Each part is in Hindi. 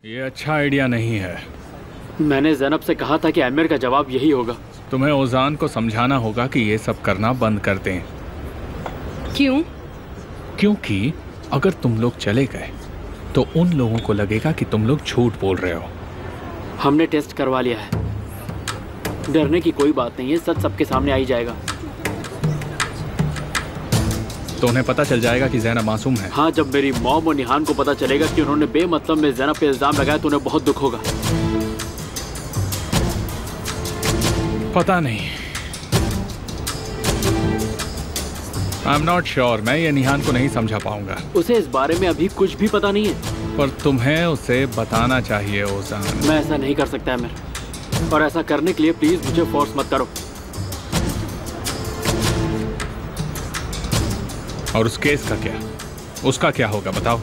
ये अच्छा आइडिया नहीं है। मैंने ज़ैनब से कहा था कि आमिर का जवाब यही होगा। तुम्हें ओजान को समझाना होगा कि ये सब करना बंद कर दें। क्यों? क्योंकि अगर तुम लोग चले गए तो उन लोगों को लगेगा कि तुम लोग झूठ बोल रहे हो। हमने टेस्ट करवा लिया है, डरने की कोई बात नहीं है, सच सबके सामने आ ही जाएगा। तो उन्हें पता चल जाएगा कि ज़ैनब मासूम है। हाँ, जब मेरी मॉम और निहान को पता चलेगा कि उन्होंने बेमतलब में ज़ैनब पे इल्जाम लगाया तो उन्हें बहुत दुख होगा। पता नहीं, आई एम नॉट श्योर। मैं ये निहान को नहीं समझा पाऊंगा। उसे इस बारे में अभी कुछ भी पता नहीं है। पर तुम्हें उसे बताना चाहिए ओजान। मैं ऐसा नहीं कर सकता आमिर, और ऐसा करने के लिए प्लीज मुझे फोर्स मत करो। और उस केस का क्या, उसका क्या होगा बताओ।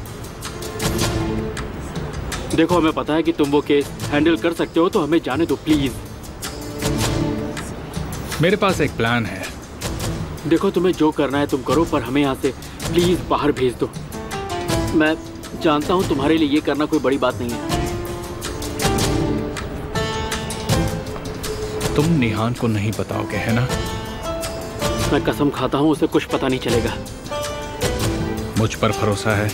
देखो, हमें पता है कि तुम वो केस हैंडल कर सकते हो, तो हमें जाने दो प्लीज। मेरे पास एक प्लान है। देखो, तुम्हें जो करना है तुम करो, पर हमें यहाँ से प्लीज बाहर भेज दो। मैं जानता हूँ तुम्हारे लिए ये करना कोई बड़ी बात नहीं है। तुम निहान को नहीं बताओगे, है ना? मैं कसम खाता हूँ उसे कुछ पता नहीं चलेगा। मुझ पर भरोसा है?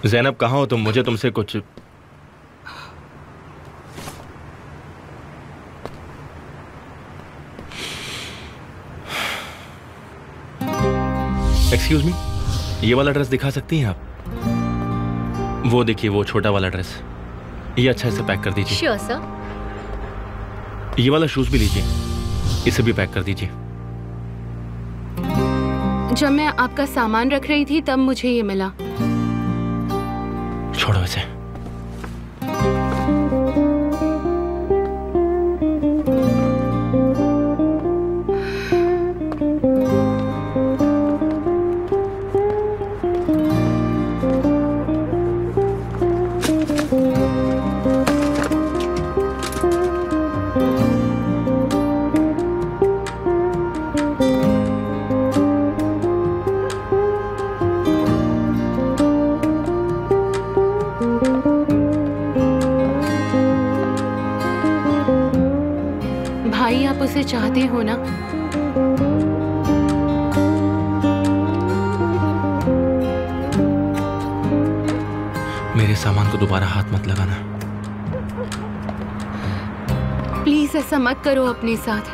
ज़ैनब कहाँ हो तुम? मुझे तुमसे कुछ एक्सक्यूज मी, ये वाला ड्रेस दिखा सकती हैं आप? वो देखिए, वो छोटा वाला ड्रेस, ये अच्छा से पैक कर दीजिए। Sure sir. ये वाला शूज भी लीजिए, इसे भी पैक कर दीजिए। जब मैं आपका सामान रख रही थी तब मुझे ये मिला। छोड़ो इसे। भाई, आप उसे चाहते हो ना? मेरे सामान को दोबारा हाथ मत लगाना। प्लीज ऐसा मत करो अपने साथ।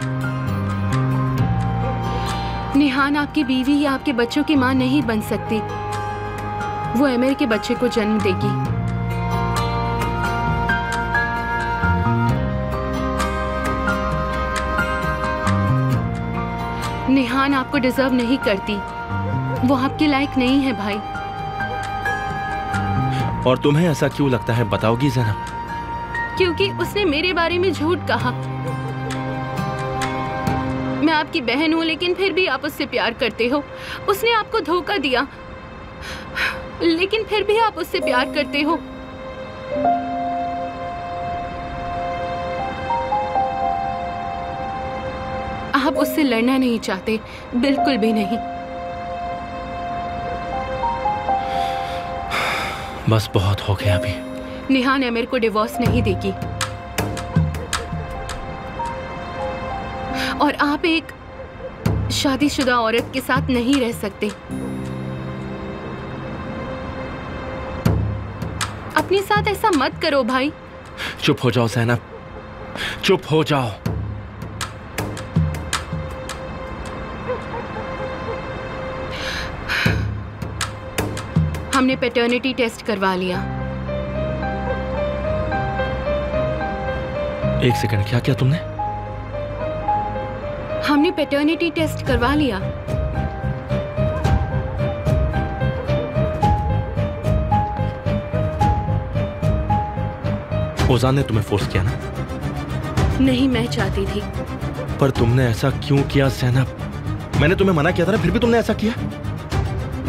निहान आपकी बीवी या आपके बच्चों की मां नहीं बन सकती। वो आमिर के बच्चे को जन्म देगी। निहान आपको डिजर्व नहीं करती। वो आपके लायक नहीं है भाई। और तुम्हें ऐसा क्यों लगता है, बताओगी ज़ैनब? क्योंकि उसने मेरे बारे में झूठ कहा। मैं आपकी बहन हूं, लेकिन फिर भी आप उससे प्यार करते हो। उसने आपको धोखा दिया, लेकिन फिर भी आप उससे प्यार करते हो। आप उससे लड़ना नहीं चाहते, बिल्कुल भी नहीं। बस बहुत हो गया अभी। निहान आमिर को डिवोर्स नहीं देगी, और आप एक शादीशुदा औरत के साथ नहीं रह सकते। अपने साथ ऐसा मत करो भाई। चुप हो जाओ ज़ैनब, चुप हो जाओ। हमने पैटर्निटी टेस्ट करवा लिया। एक सेकंड, क्या किया तुमने? हमने पैटर्निटी टेस्ट करवा लिया। ओजान ने तुम्हें फोर्स किया ना? नहीं, मैं चाहती थी। पर तुमने ऐसा क्यों किया ज़ैनब? मैंने तुम्हें मना किया था ना, फिर भी तुमने ऐसा किया।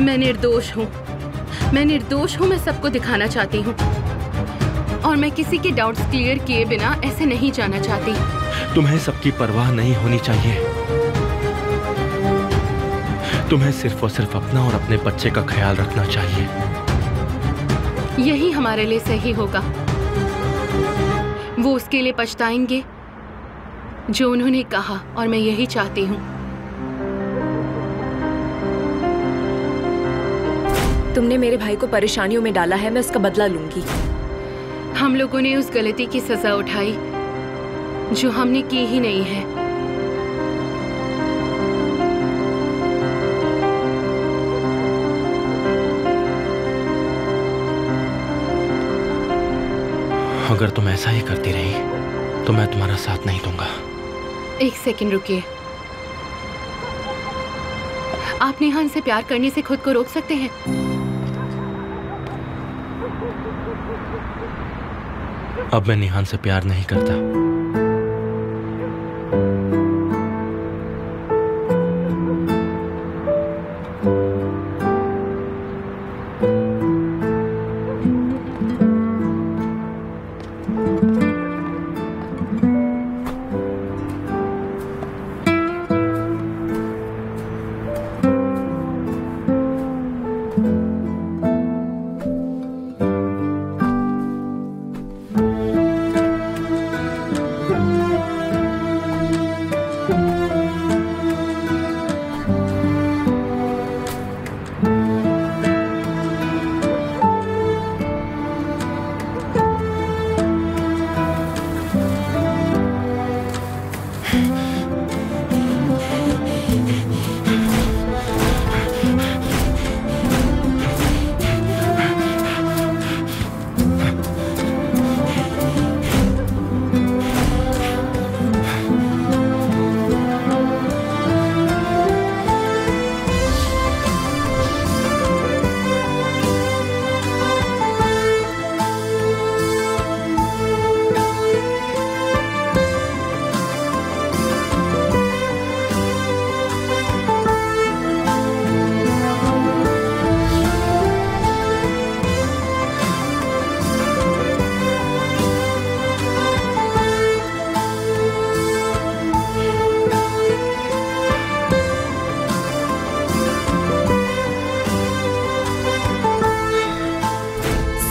मैं निर्दोष हूँ, मैं निर्दोष हूँ। मैं सबको दिखाना चाहती हूँ और मैं किसी के डाउट्स क्लियर किए बिना ऐसे नहीं जाना चाहती। तुम्हें सबकी परवाह नहीं होनी चाहिए। तुम्हें सिर्फ और सिर्फ अपना और अपने बच्चे का ख्याल रखना चाहिए। यही हमारे लिए सही होगा। वो उसके लिए पछताएंगे जो उन्होंने कहा, और मैं यही चाहती हूँ। तुमने मेरे भाई को परेशानियों में डाला है, मैं उसका बदला लूंगी। हम लोगों ने उस गलती की सजा उठाई जो हमने की ही नहीं है। अगर तुम ऐसा ही करती रही तो मैं तुम्हारा साथ नहीं दूंगा। एक सेकंड रुकिए। आप निहान से प्यार करने से खुद को रोक सकते हैं? अब मैं निहान से प्यार नहीं करता।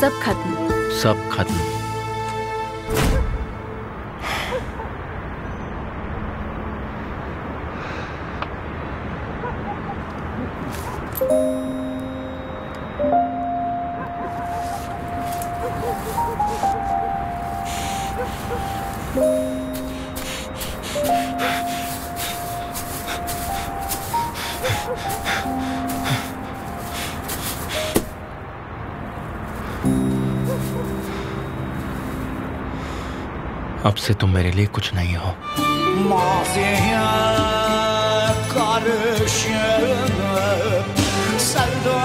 सब खत्म। सब खत्म। अब से तुम मेरे लिए कुछ नहीं हो। Maziye karışıp sevda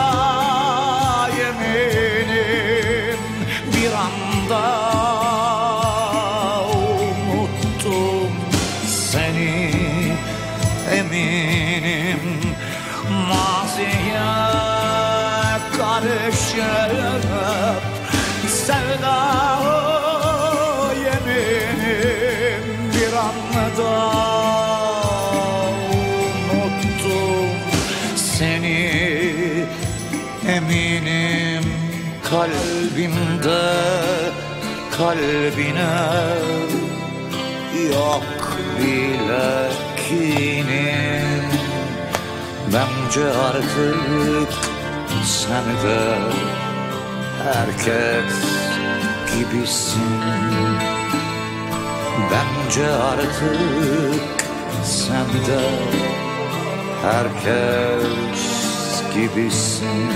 yeminim bir anda unuttum seni eminim. Maziye karışıp sevda bir anda unuttum seni eminim. Kalbimde kalbine yok bile kinim. Bence artık sen de herkes gibisin. Bence artık sen de herkes gibisin.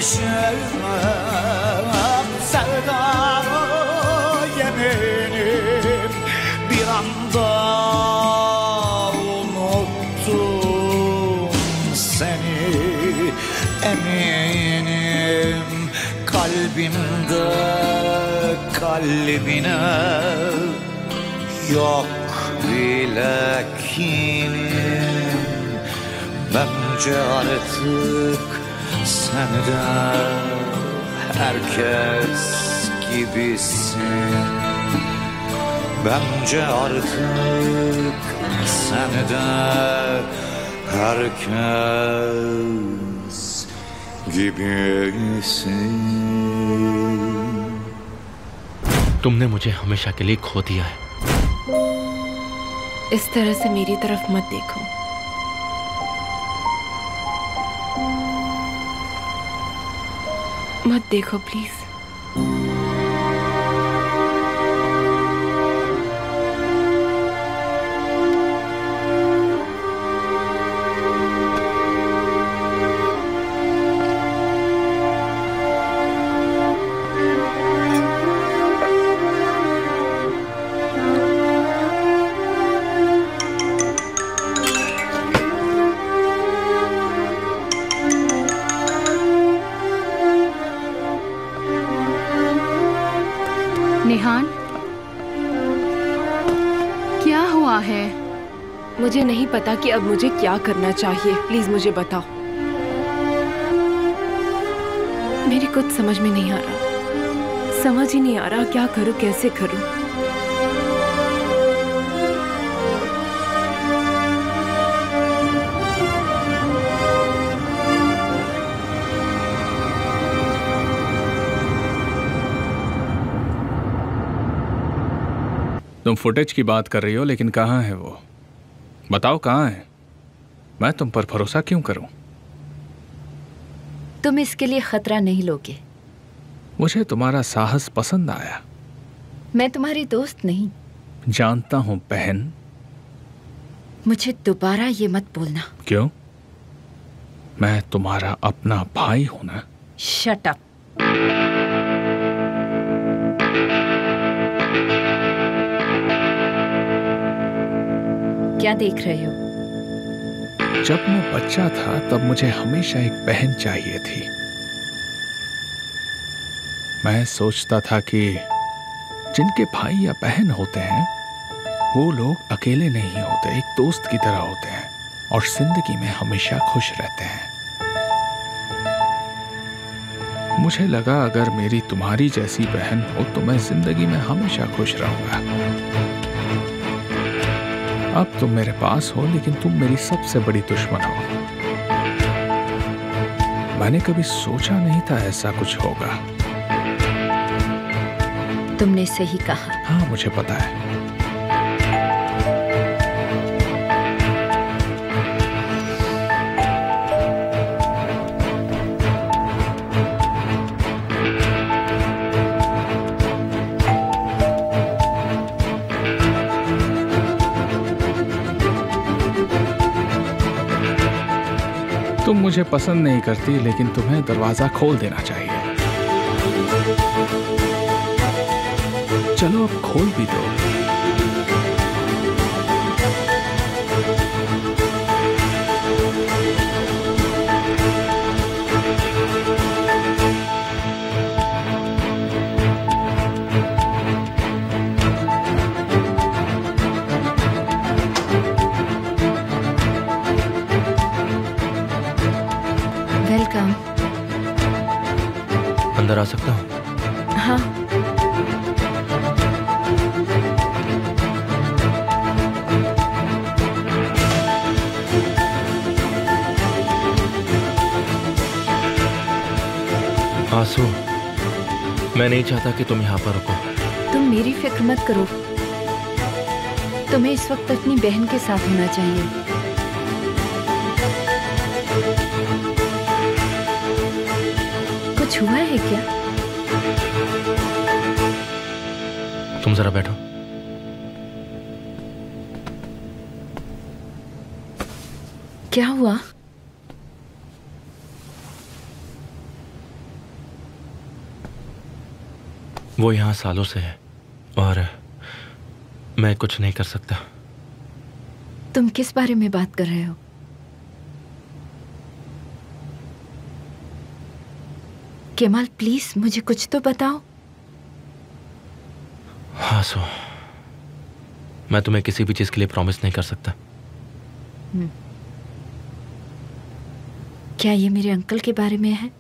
yaşamak sevda yeminim. Bir anda unuttum seni, eminim kalbimde kalbine yok bile kinim. Bence artık sen de herkes gibisin. Bence artık sen de herkes gibisin. तुमने मुझे हमेशा के लिए खो दिया है। इस तरह से मेरी तरफ मत देखो। मत देखो प्लीज। निहान, क्या हुआ है? मुझे नहीं पता कि अब मुझे क्या करना चाहिए। प्लीज मुझे बताओ। मेरी कुछ समझ में नहीं आ रहा। समझ ही नहीं आ रहा क्या करूं, कैसे करूं। तुम फुटेज की बात कर रही हो, लेकिन कहाँ है वो? बताओ कहाँ है। मैं तुम पर भरोसा क्यों करूं? तुम इसके लिए खतरा नहीं लोगे। मुझे तुम्हारा साहस पसंद आया। मैं तुम्हारी दोस्त नहीं। जानता हूं बहन। मुझे दोबारा ये मत बोलना। क्यों? मैं तुम्हारा अपना भाई हूं ना। Shut up. क्या देख रहे हो? जब मैं बच्चा था तब मुझे हमेशा एक बहन चाहिए थी। मैं सोचता था कि जिनके भाई या बहन होते हैं वो लोग अकेले नहीं होते, एक दोस्त की तरह होते हैं और जिंदगी में हमेशा खुश रहते हैं। मुझे लगा अगर मेरी तुम्हारी जैसी बहन हो तो मैं जिंदगी में हमेशा खुश रहूंगा। अब तुम मेरे पास हो, लेकिन तुम मेरी सबसे बड़ी दुश्मन हो। मैंने कभी सोचा नहीं था ऐसा कुछ होगा। तुमने सही कहा। हाँ, मुझे पता है। तुम मुझे पसंद नहीं करती, लेकिन तुम्हें दरवाजा खोल देना चाहिए। चलो अब खोल भी दो। वेलकम। अंदर आ सकता हूँ? हाँ। आंसू, मैं नहीं चाहता कि तुम यहाँ पर रुको। तुम मेरी फिक्र मत करो। तुम्हें इस वक्त अपनी बहन के साथ होना चाहिए। कुछ हुआ है क्या? तुम जरा बैठो। क्या हुआ? वो यहाँ सालों से है और मैं कुछ नहीं कर सकता। तुम किस बारे में बात कर रहे हो? केमाल प्लीज मुझे कुछ तो बताओ। हाँ सो मैं तुम्हें किसी भी चीज के लिए प्रॉमिस नहीं कर सकता। क्या ये मेरे अंकल के बारे में है?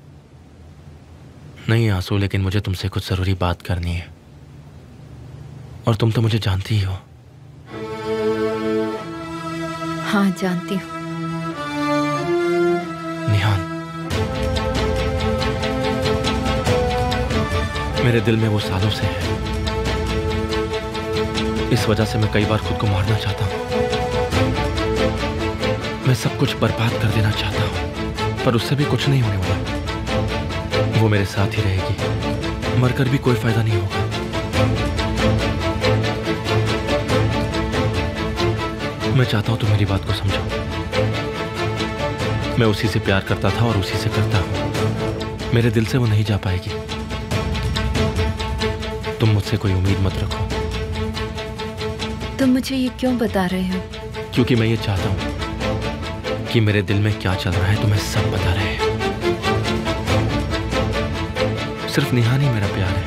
नहीं आंसू, लेकिन मुझे तुमसे कुछ जरूरी बात करनी है और तुम तो मुझे जानती ही हो। हाँ जानती हूँ। निहान, मेरे दिल में वो सालों से है। इस वजह से मैं कई बार खुद को मारना चाहता हूँ। मैं सब कुछ बर्बाद कर देना चाहता हूँ, पर उससे भी कुछ नहीं होने वाला। वो मेरे साथ ही रहेगी, मरकर भी कोई फायदा नहीं होगा। मैं चाहता हूं तुम मेरी बात को समझो। मैं उसी से प्यार करता था और उसी से करता हूं। मेरे दिल से वो नहीं जा पाएगी। तुम मुझसे कोई उम्मीद मत रखो। तुम मुझे ये क्यों बता रहे हो? क्योंकि मैं ये चाहता हूं कि मेरे दिल में क्या चल रहा है तुम्हें सब बता रहे हैं। सिर्फ निहान ही मेरा प्यार है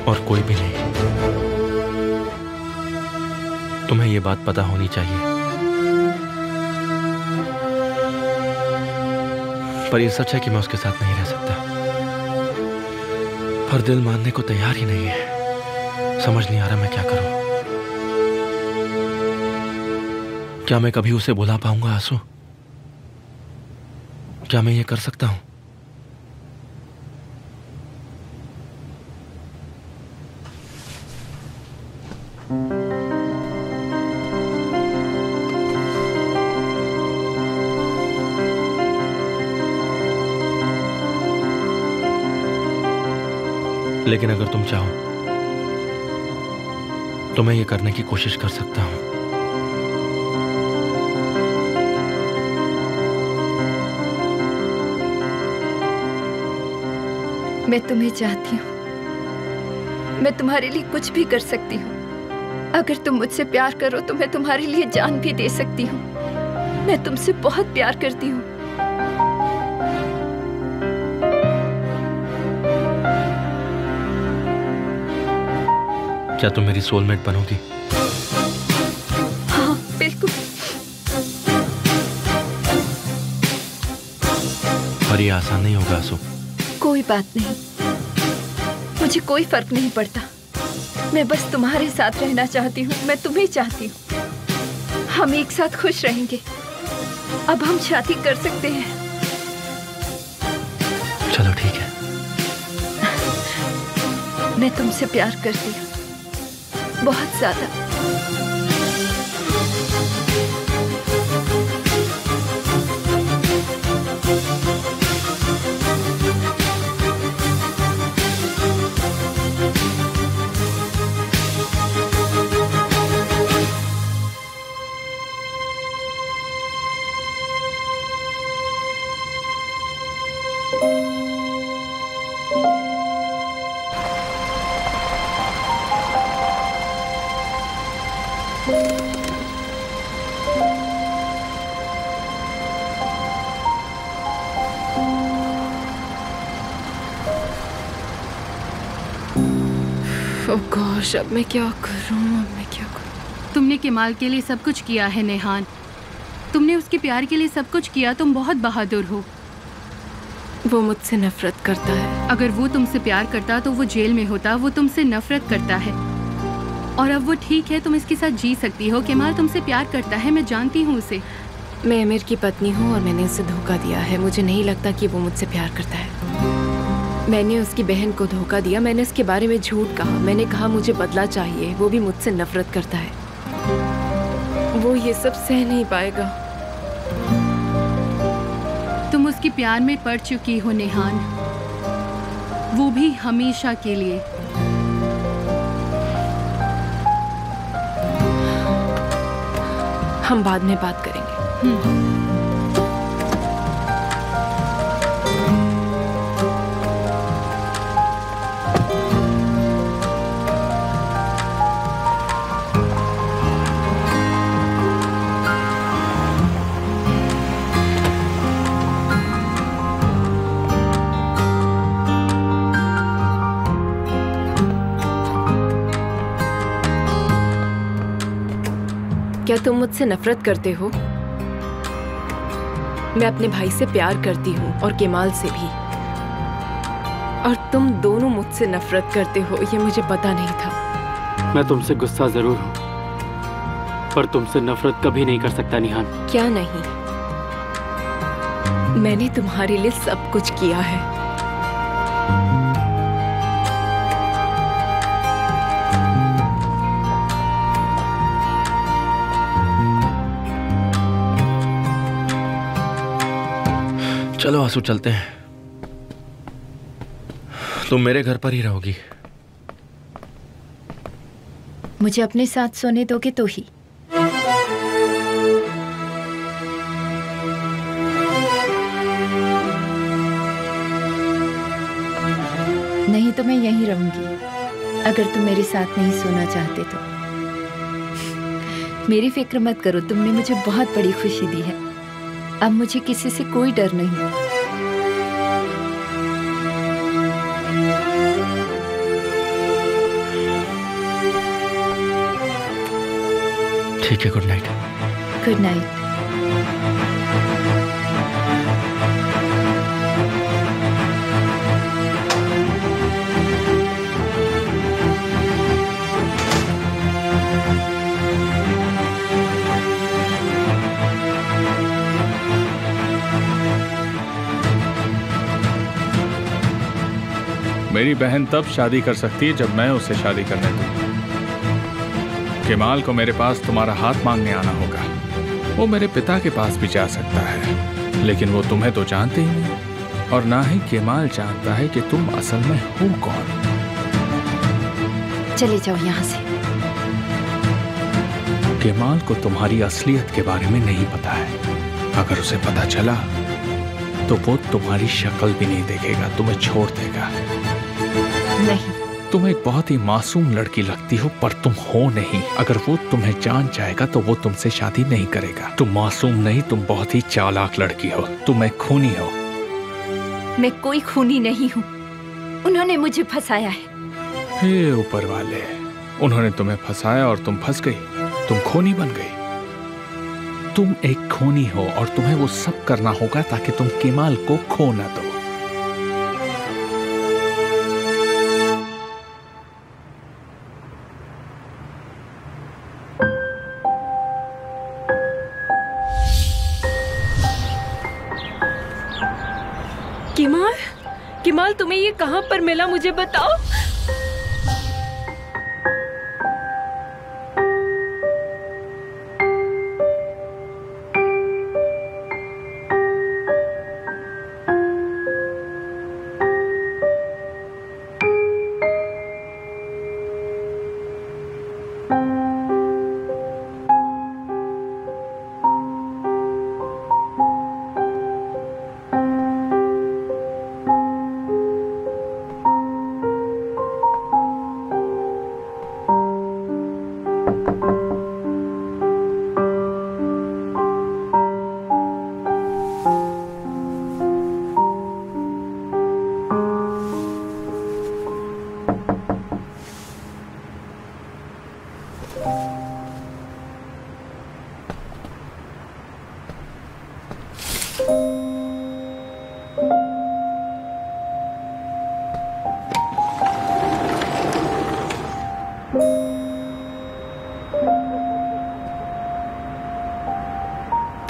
और कोई भी नहीं। तुम्हें ये बात पता होनी चाहिए, पर ये सच है कि मैं उसके साथ नहीं रह सकता। पर दिल मानने को तैयार ही नहीं है। समझ नहीं आ रहा मैं क्या करूं। क्या मैं कभी उसे भुला पाऊंगा आंसू? क्या मैं ये कर सकता हूं? लेकिन अगर तुम चाहो तो मैं ये करने की कोशिश कर सकता हूं। मैं तुम्हें चाहती हूँ। मैं तुम्हारे लिए कुछ भी कर सकती हूँ। अगर तुम मुझसे प्यार करो तो मैं तुम्हारे लिए जान भी दे सकती हूँ। मैं तुमसे बहुत प्यार करती हूँ। क्या तुम मेरी सोलमेट बनोगी? हाँ बिल्कुल। पर ये आसान नहीं होगा आंसू। कोई बात नहीं, मुझे कोई फर्क नहीं पड़ता। मैं बस तुम्हारे साथ रहना चाहती हूँ। मैं तुम्हें चाहती हूँ। हम एक साथ खुश रहेंगे। अब हम शादी कर सकते हैं। चलो ठीक है। मैं तुमसे प्यार करती हूँ, बहुत ज्यादा। ओह गॉश, अब मैं क्या करूं? अब मैं क्या करूं? तुमने केमाल के लिए सब कुछ किया है नेहान। तुमने उसके प्यार के लिए सब कुछ किया। तुम बहुत बहादुर हो। वो मुझसे नफरत करता है। अगर वो तुमसे प्यार करता तो वो जेल में होता। वो तुमसे नफरत करता है और अब वो ठीक है। तुम इसके साथ जी सकती हो। केमाल तुमसे प्यार करता है, मैं जानती हूँ उसे। मैं अमीर की पत्नी हूँ और मैंने उसे धोखा दिया है। मुझे नहीं लगता कि वो मुझसे प्यार करता है। मैंने उसकी बहन को धोखा दिया। मैंने उसके बारे में झूठ कहा। मैंने कहा मुझे बदला चाहिए। वो भी मुझसे नफरत करता है। वो ये सब सह नहीं पाएगा। तुम उसके प्यार में पड़ चुकी हो नेहान, वो भी हमेशा के लिए। हम बाद में बात करेंगे। तुम मुझसे नफरत करते हो। मैं अपने भाई से प्यार करती हूँ और केमाल से भी, और तुम दोनों मुझसे नफरत करते हो, ये मुझे पता नहीं था। मैं तुमसे गुस्सा जरूर हूँ, पर तुमसे नफरत कभी नहीं कर सकता निहान। क्या नहीं? मैंने तुम्हारे लिए सब कुछ किया है। चलो आंसू, चलते हैं। तुम मेरे घर पर ही रहोगी। मुझे अपने साथ सोने दोगे तो ही। नहीं तो मैं यहीं रहूंगी, अगर तुम मेरे साथ नहीं सोना चाहते तो। मेरी फिक्र मत करो, तुमने मुझे बहुत बड़ी खुशी दी है। अब मुझे किसी से कोई डर नहीं। ठीक है, गुड नाइट। Good night. मेरी बहन तब शादी कर सकती है जब मैं उसे शादी करने दूं। केमाल को मेरे पास तुम्हारा हाथ मांगने आना होगा। वो मेरे पिता के पास भी जा सकता है, लेकिन वो तुम्हें तो जानते ही नहीं, और ना ही केमाल जानता है कि तुम असल में हो कौन। चले जाओ यहाँ से। केमाल को तुम्हारी असलियत के बारे में नहीं पता है। अगर उसे पता चला तो वो तुम्हारी शक्ल भी नहीं देखेगा, तुम्हें छोड़ देगा। नहीं, तुम एक बहुत ही मासूम लड़की लगती हो, पर तुम हो नहीं। अगर वो तुम्हें जान जाएगा तो वो तुमसे शादी नहीं करेगा। तुम मासूम नहीं, तुम बहुत ही चालाक लड़की हो। तुम एक खूनी हो। मैं कोई खूनी नहीं हूँ। उन्होंने मुझे फंसाया है। हे ऊपर वाले, उन्होंने तुम्हें फंसाया और तुम फंस गई। तुम खूनी बन गई। तुम एक खूनी हो और तुम्हें वो सब करना होगा ताकि तुम केमाल को खो न दो। केमाल, केमाल तुम्हें ये कहाँ पर मिला, मुझे बताओ।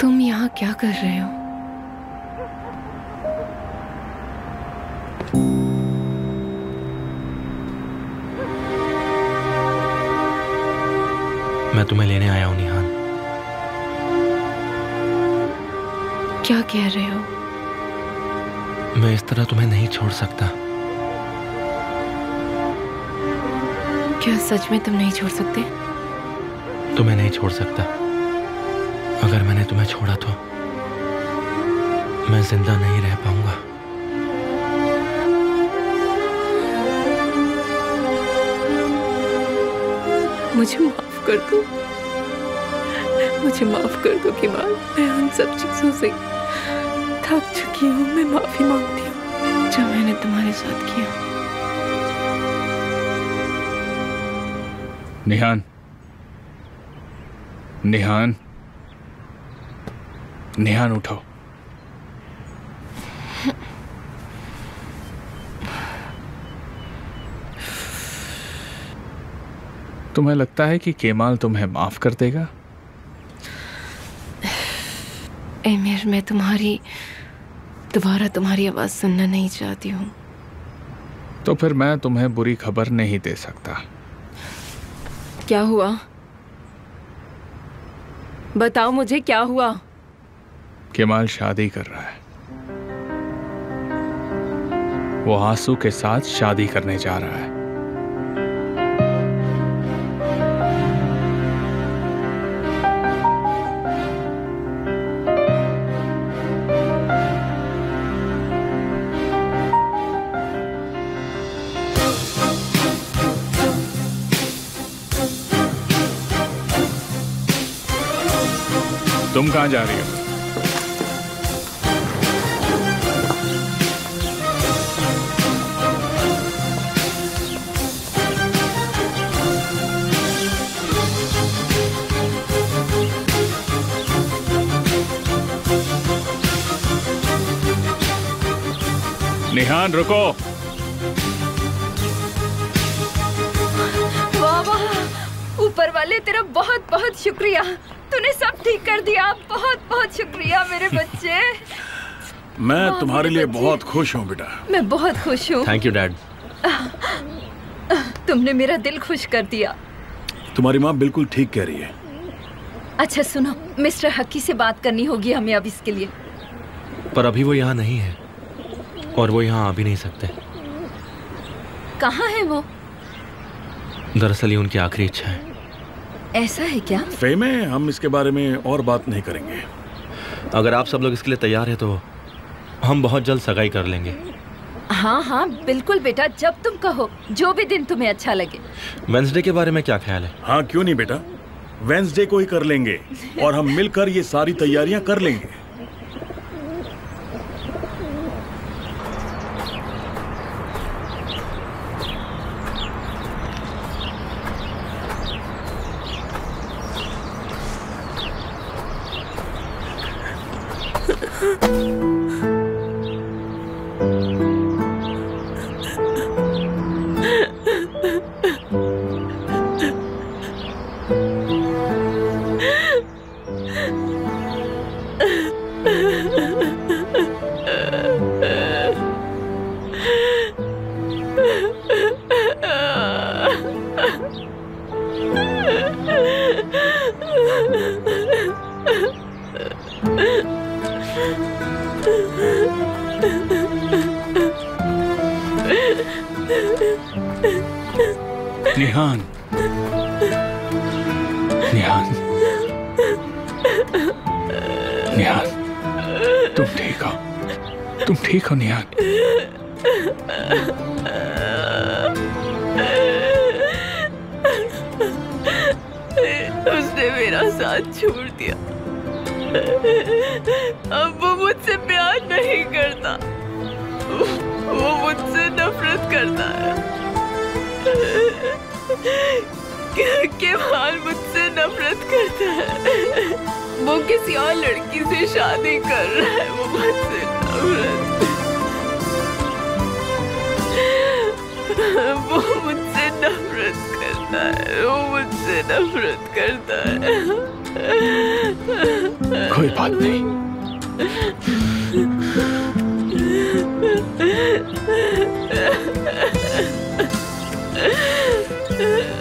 तुम यहाँ क्या कर रहे हो? मैं तुम्हें लेने आया हूं निहान। क्या कह रहे हो? मैं इस तरह तुम्हें नहीं छोड़ सकता। क्या सच में तुम नहीं छोड़ सकते? तुम्हें नहीं छोड़ सकता। अगर मैंने तुम्हें छोड़ा तो मैं जिंदा नहीं रह पाऊंगा। मुझे माफ कर दो, मुझे माफ कर दो केमाल। मैं उन सब चीजों से थक चुकी हूँ। मैं माफी मांगती हूँ जो मैंने तुम्हारे साथ किया। निहान, निहान, निहान उठो। तुम्हें लगता है कि केमाल तुम्हें माफ कर देगा? एमिर, मैं दोबारा तुम्हारी आवाज सुनना नहीं चाहती हूँ। तो फिर मैं तुम्हें बुरी खबर नहीं दे सकता। क्या हुआ? बताओ मुझे, क्या हुआ? केमाल शादी कर रहा है। वो आंसू के साथ शादी करने जा रहा है। तुम कहां जा रही हो? निहान, रुको। वाह वाह, ऊपर वाले तेरा बहुत बहुत शुक्रिया। तूने सब ठीक कर दिया। बहुत बहुत शुक्रिया मेरे बच्चे। मैं तुम्हारे लिए बहुत खुश हूँ बेटा। मैं बहुत खुश हूँ। Thank you dad. तुमने मेरा दिल खुश कर दिया। तुम्हारी माँ बिल्कुल ठीक कह रही है। अच्छा सुनो, मिस्टर हकी से बात करनी होगी हमें अब इसके लिए। पर अभी वो यहाँ नहीं है और वो यहाँ आ भी नहीं सकते। कहाँ है वो? दरअसल ये उनकी आखिरी इच्छा है। ऐसा है क्या? फेमे, हम इसके बारे में और बात नहीं करेंगे। अगर आप सब लोग इसके लिए तैयार हैं तो हम बहुत जल्द सगाई कर लेंगे। हाँ हाँ बिल्कुल बेटा, जब तुम कहो, जो भी दिन तुम्हें अच्छा लगे। वेंसडे के बारे में क्या ख्याल है? हाँ क्यों नहीं बेटा, वेंसडे को ही कर लेंगे और हम मिलकर ये सारी तैयारियां कर लेंगे। निहान, निहान, निहान, तुम ठीक हो? तुम ठीक हो निहान? उसने मेरा साथ छोड़ दिया। अब वो मुझसे प्यार नहीं करता, वो मुझसे नफरत करता है। केमाल मुझसे नफरत करता है। वो किसी और लड़की से शादी कर रहा है। वो मुझसे नफरत करता है। वो मुझसे नफरत करता है। कोई बात नहीं।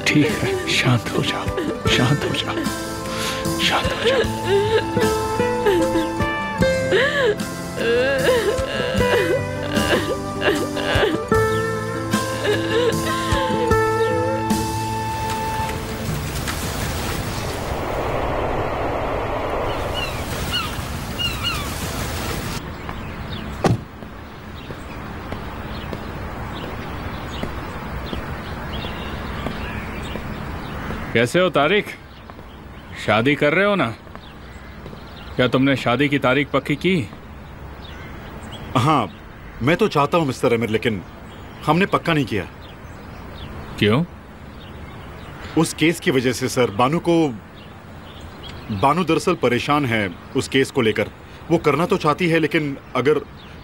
ठीक है, शांत हो जाओ, शांत हो जाओ, शांत हो जाओ। कैसे हो तारिक? शादी कर रहे हो ना? क्या तुमने शादी की तारीख पक्की की? हाँ, मैं तो चाहता हूँ मिस्टर अमीर, लेकिन हमने पक्का नहीं किया। क्यों? उस केस की वजह से सर, बानू को बानू दरअसल परेशान है उस केस को लेकर। वो करना तो चाहती है, लेकिन अगर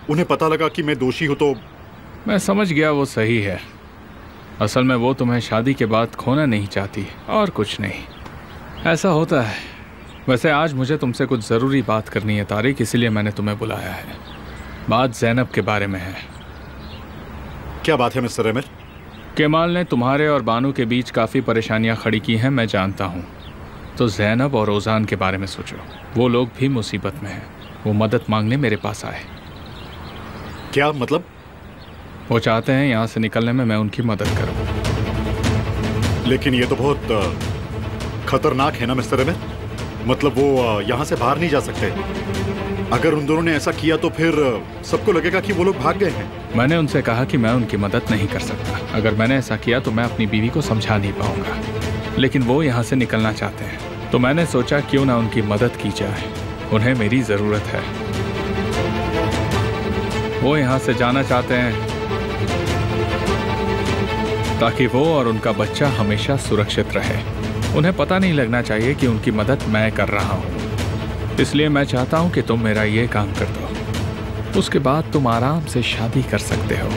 उन्हें पता लगा कि मैं दोषी हूँ तो। मैं समझ गया, वो सही है। असल में वो तुम्हें शादी के बाद खोना नहीं चाहती और कुछ नहीं। ऐसा होता है। वैसे आज मुझे तुमसे कुछ ज़रूरी बात करनी है तारिक, इसीलिए मैंने तुम्हें बुलाया है। बात ज़ैनब के बारे में है। क्या बात है मिस्टर अमीर? केमाल ने तुम्हारे और बानू के बीच काफ़ी परेशानियां खड़ी की हैं, मैं जानता हूं। तो ज़ैनब और ओजान के बारे में सोचो। वो लोग भी मुसीबत में हैं। वो मदद मांगने मेरे पास आए। क्या मतलब? वो चाहते हैं यहाँ से निकलने में मैं उनकी मदद करूँ। लेकिन ये तो बहुत खतरनाक है ना मिस्टर अमीर। मतलब वो यहाँ से बाहर नहीं जा सकते। अगर उन दोनों ने ऐसा किया तो फिर सबको लगेगा कि वो लोग भाग गए हैं। मैंने उनसे कहा कि मैं उनकी मदद नहीं कर सकता। अगर मैंने ऐसा किया तो मैं अपनी बीवी को समझा नहीं पाऊंगा। लेकिन वो यहाँ से निकलना चाहते हैं, तो मैंने सोचा क्यों ना उनकी मदद की जाए। उन्हें मेरी ज़रूरत है। वो यहाँ से जाना चाहते हैं ताकि वो और उनका बच्चा हमेशा सुरक्षित रहे। उन्हें पता नहीं लगना चाहिए कि उनकी मदद मैं कर रहा हूँ। इसलिए मैं चाहता हूँ कि तुम मेरा ये काम कर दो। उसके बाद तुम आराम से शादी कर सकते हो।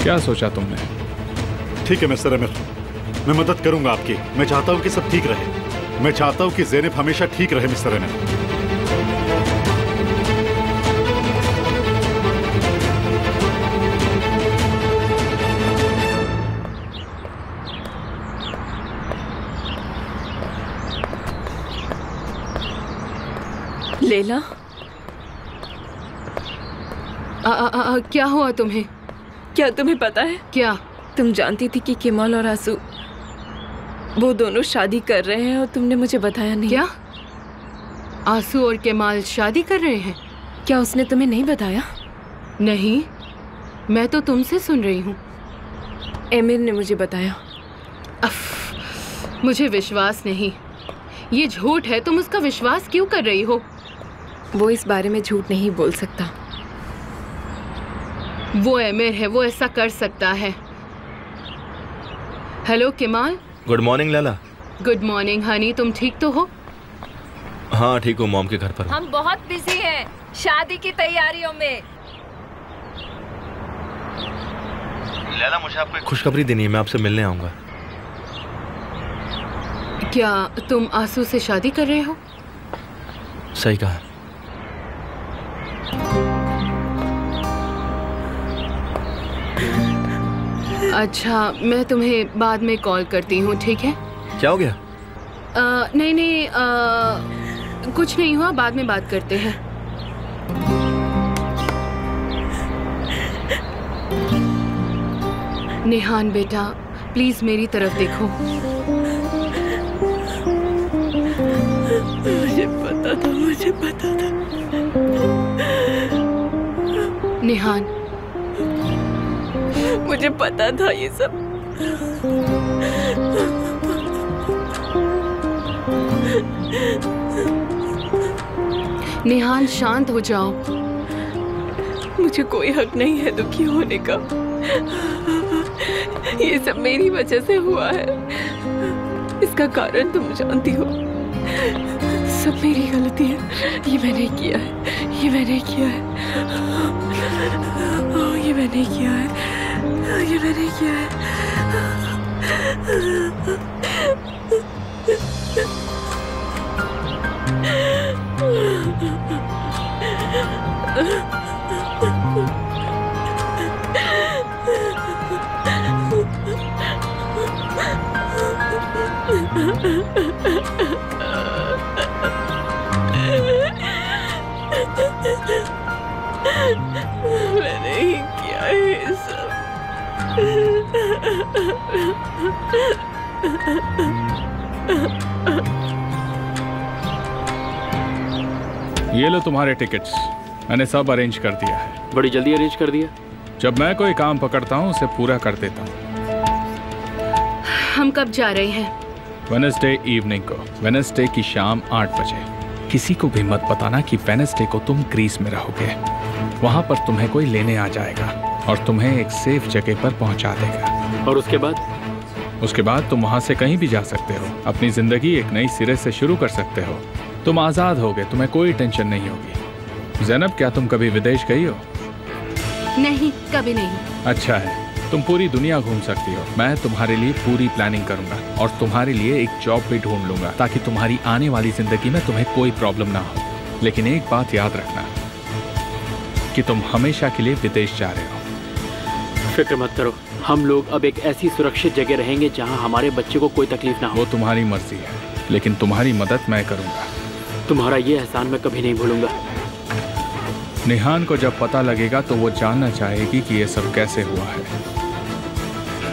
क्या सोचा तुमने? ठीक है मिस्टर अमीर, मैं मदद करूंगा आपकी। मैं चाहता हूँ कि सब ठीक रहे। मैं चाहता हूँ कि ज़ैनब हमेशा ठीक रहे मिस्टर अमीर। लेला, क्या हुआ तुम्हें? क्या तुम्हें पता है? क्या? तुम जानती थी कि केमाल और आंसू वो दोनों शादी कर रहे हैं और तुमने मुझे बताया नहीं। क्या आंसू और केमाल शादी कर रहे हैं? क्या उसने तुम्हें नहीं बताया? नहीं, मैं तो तुमसे सुन रही हूँ। एमिर ने मुझे बताया। मुझे विश्वास नहीं। ये झूठ है। तुम उसका विश्वास क्यों कर रही हो? वो इस बारे में झूठ नहीं बोल सकता। वो एमिर है, वो ऐसा कर सकता है। Hello Kemal. Good morning Laila. Good morning Honey, तुम ठीक तो हो? हाँ ठीक हूँ, मॉम के घर पर। हम बहुत बिजी हैं शादी की तैयारियों में। लैला, मुझे आपको एक खुशखबरी देनी है। मैं आपसे मिलने आऊंगा। क्या तुम आंसू से शादी कर रहे हो? सही कहा। अच्छा, मैं तुम्हें बाद में कॉल करती हूँ, ठीक है? क्या हो गया? नहीं, कुछ नहीं हुआ, बाद में बात करते हैं। निहान बेटा, प्लीज मेरी तरफ देखो। मुझे पता था। निहान, मुझे पता था ये सब। निहान शांत हो जाओ। मुझे कोई हक नहीं है दुखी होने का। ये सब मेरी वजह से हुआ है। इसका कारण तुम जानती हो। सब मेरी गलती है। ये मैंने किया है। ये मैंने किया है। ये मैंने किया है। ये मैंने किया है। मैंने ही किया है ये सब। ये लो तुम्हारे टिकट्स। मैंने सब अरेंज कर दिया है। बड़ी जल्दी अरेंज कर दिया। जब मैं कोई काम पकड़ता हूँ उसे पूरा कर देता हूँ। हम कब जा रहे हैं? वेडनेसडे इवनिंग को। वेडनेसडे की शाम 8 बजे। किसी को भी मत बताना कि वेडनेसडे को तुम ग्रीस में रहोगे। वहाँ पर तुम्हें कोई लेने आ जाएगा और तुम्हें एक सेफ जगह पर पहुँचा देगा। और उसके बाद? उसके बाद तुम वहां से कहीं भी जा सकते हो, अपनी जिंदगी एक नई सिरे से शुरू कर सकते हो। तुम आजाद हो गए, तुम्हें कोई टेंशन नहीं होगी। ज़ैनब, क्या तुम कभी विदेश गई हो? नहीं, कभी नहीं। अच्छा है, तुम पूरी दुनिया घूम सकती हो। मैं तुम्हारे लिए पूरी प्लानिंग करूंगा और तुम्हारे लिए एक जॉब भी ढूंढ लूंगा ताकि तुम्हारी आने वाली जिंदगी में तुम्हें कोई प्रॉब्लम ना हो। लेकिन एक बात याद रखना कि तुम हमेशा के लिए विदेश जा रहे हो। फिक्र मत करो, हम लोग अब एक ऐसी सुरक्षित जगह रहेंगे जहां हमारे बच्चे को कोई तकलीफ ना हो। वो तुम्हारी मर्जी है, लेकिन तुम्हारी मदद मैं करूंगा। तुम्हारा ये एहसान मैं कभी नहीं भूलूंगा। निहान को जब पता लगेगा तो वो जानना चाहेगी कि ये सब कैसे हुआ है।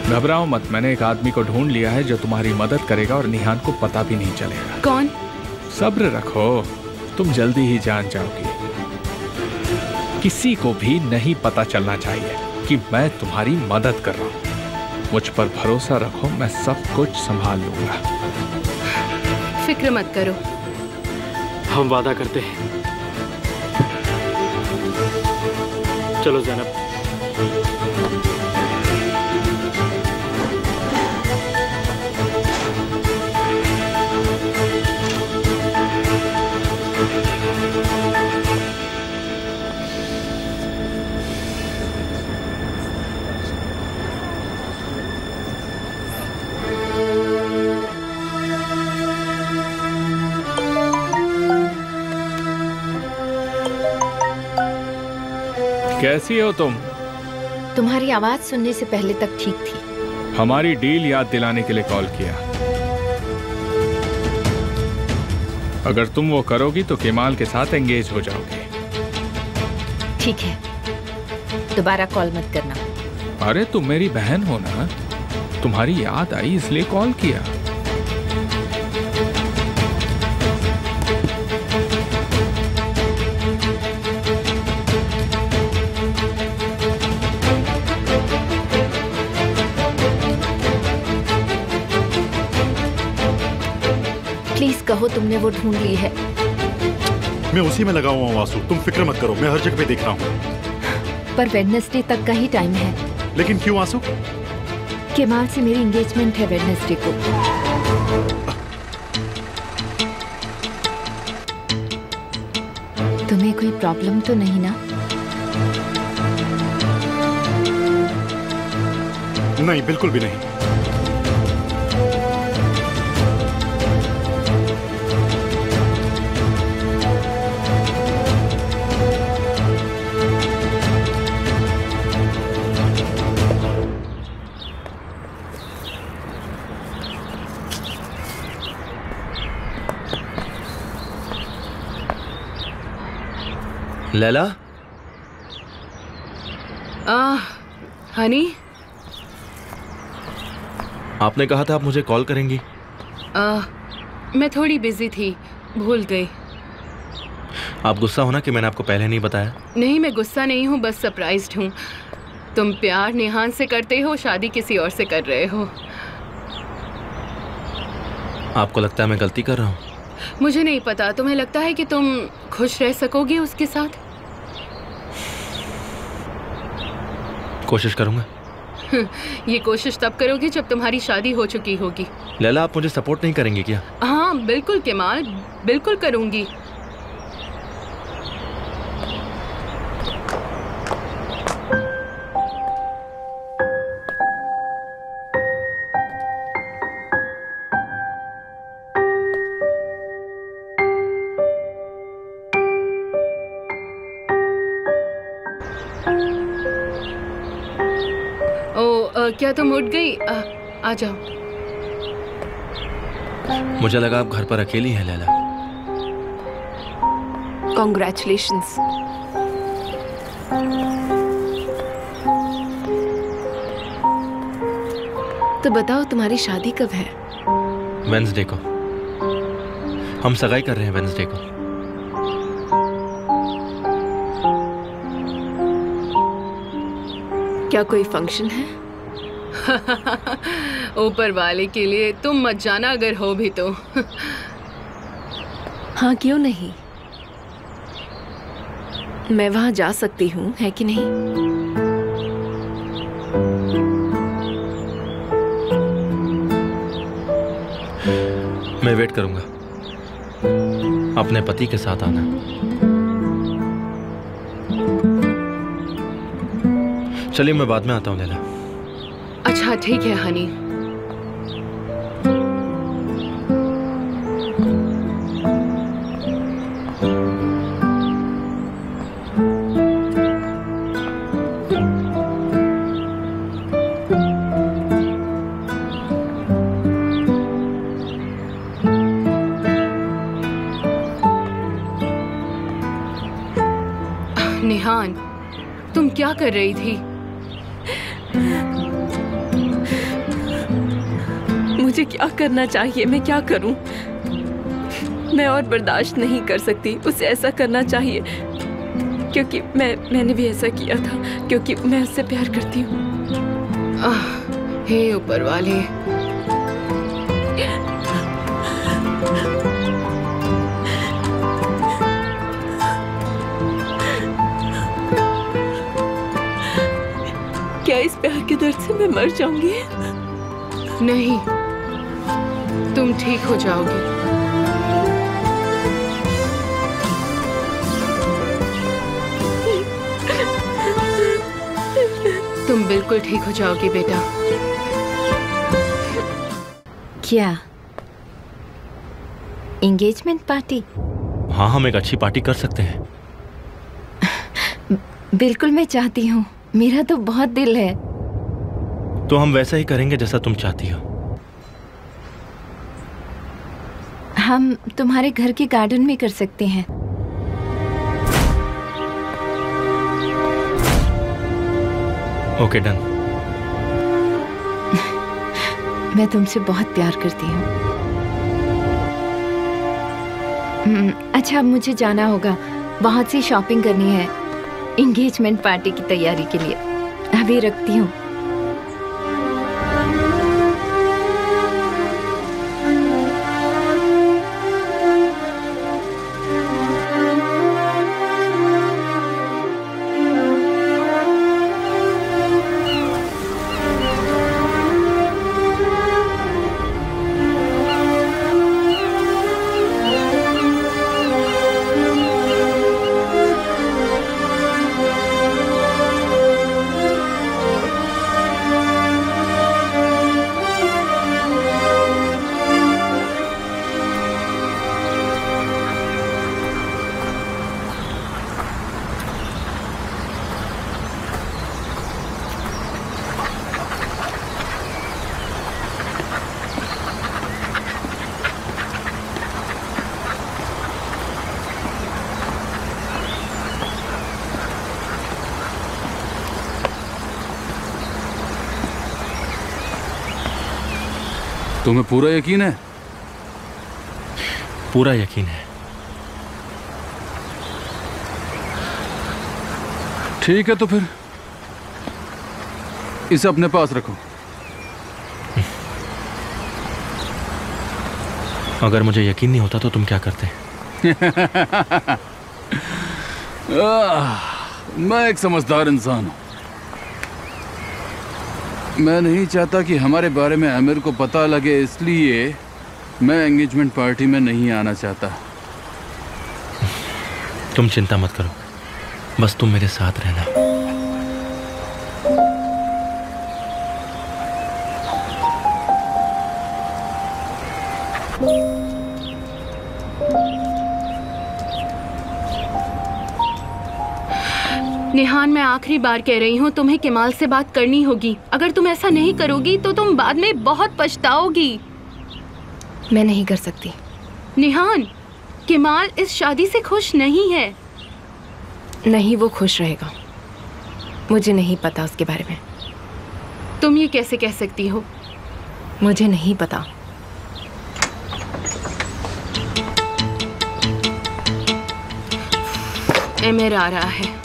घबराओ मत, मैंने एक आदमी को ढूंढ लिया है जो तुम्हारी मदद करेगा और निहान को पता भी नहीं चलेगा। कौन? सब्र रखो, तुम जल्दी ही जान जाओगी। किसी को भी नहीं पता चलना चाहिए कि मैं तुम्हारी मदद कर रहा हूं। मुझ पर भरोसा रखो, मैं सब कुछ संभाल लूंगा। फिक्र मत करो। हम वादा करते हैं। चलो ज़ैनब। कैसी हो तुम? तुम्हारी आवाज सुनने से पहले तक ठीक थी। हमारी डील याद दिलाने के लिए कॉल किया। अगर तुम वो करोगी तो केमाल के साथ एंगेज हो जाओगी। ठीक है, दोबारा कॉल मत करना। अरे तुम मेरी बहन हो ना, तुम्हारी याद आई इसलिए कॉल किया। प्लीज कहो तुमने वो ढूंढ ली है। मैं उसी में लगा हुआ हूँ वासु, तुम फिक्र मत करो, मैं हर जगह पे देख रहा हूँ। पर वेडनेसडे तक का ही टाइम है। लेकिन क्यों वासु? केमाल से मेरी एंगेजमेंट है वेडनेसडे को। तुम्हें कोई प्रॉब्लम तो नहीं ना? नहीं, बिल्कुल भी नहीं। लैला? हनी, आपने कहा था आप मुझे कॉल करेंगी। मैं थोड़ी बिजी थी, भूल गई। आप गुस्सा हो ना कि मैंने आपको पहले नहीं बताया? नहीं, मैं गुस्सा नहीं हूँ, बस सरप्राइज्ड हूँ। तुम प्यार निहान से करते हो, शादी किसी और से कर रहे हो। आपको लगता है मैं गलती कर रहा हूँ? मुझे नहीं पता, तुम्हें लगता है कि तुम खुश रह सकोगी उसके साथ? कोशिश करूंगा। ये कोशिश तब करोगी जब तुम्हारी शादी हो चुकी होगी। लैला, आप मुझे सपोर्ट नहीं करेंगे क्या? हाँ बिल्कुल केमाल, बिल्कुल करूंगी। क्या तुम उठ गई? आ जाओ। मुझे लगा आप घर पर अकेली हैं लैला। कॉन्ग्रेचुलेशंस। तो बताओ तुम्हारी शादी कब है? वेडनेसडे को। हम सगाई कर रहे हैं वेडनेसडे को। क्या कोई फंक्शन है? ऊपर वाले के लिए, तुम मत जाना अगर हो भी तो। हाँ क्यों नहीं, मैं वहां जा सकती हूँ, है कि नहीं? मैं वेट करूंगा। अपने पति के साथ आना। चलिए मैं बाद में आता हूं लैला। अच्छा ठीक है हनी। निहान, तुम क्या कर रही थी? मुझे क्या करना चाहिए? मैं क्या करूं? मैं और बर्दाश्त नहीं कर सकती। उसे ऐसा करना चाहिए क्योंकि मैंने भी ऐसा किया था, क्योंकि मैं उससे प्यार करती हूँ। हे ऊपर वाले। क्या इस प्यार के दर्द से मैं मर जाऊंगी? नहीं, तुम ठीक हो जाओगी। तुम बिल्कुल ठीक हो जाओगी बेटा। क्या एंगेजमेंट पार्टी? हाँ, हम एक अच्छी पार्टी कर सकते हैं। बिल्कुल, मैं चाहती हूँ। मेरा तो बहुत दिल है। तो हम वैसा ही करेंगे जैसा तुम चाहती हो। हम तुम्हारे घर के गार्डन में कर सकते हैं। Okay, done. मैं तुमसे बहुत प्यार करती हूँ। अच्छा, अब मुझे जाना होगा। बहुत सी शॉपिंग करनी है एंगेजमेंट पार्टी की तैयारी के लिए। अभी रखती हूँ। तुम्हें पूरा यकीन है? पूरा यकीन है। ठीक है, तो फिर इसे अपने पास रखो। अगर मुझे यकीन नहीं होता तो तुम क्या करते? मैं एक समझदार इंसान हूं। मैं नहीं चाहता कि हमारे बारे में आमिर को पता लगे, इसलिए मैं एंगेजमेंट पार्टी में नहीं आना चाहता। तुम चिंता मत करो, बस तुम मेरे साथ रहना। निहान, मैं आखिरी बार कह रही हूँ, तुम्हें केमाल से बात करनी होगी। अगर तुम ऐसा नहीं करोगी तो तुम बाद में बहुत पछताओगी। मैं नहीं कर सकती। निहान, केमाल इस शादी से खुश नहीं है। नहीं, वो खुश रहेगा। मुझे नहीं पता उसके बारे में। तुम ये कैसे कह सकती हो? मुझे नहीं पता। एमिर आ रहा है।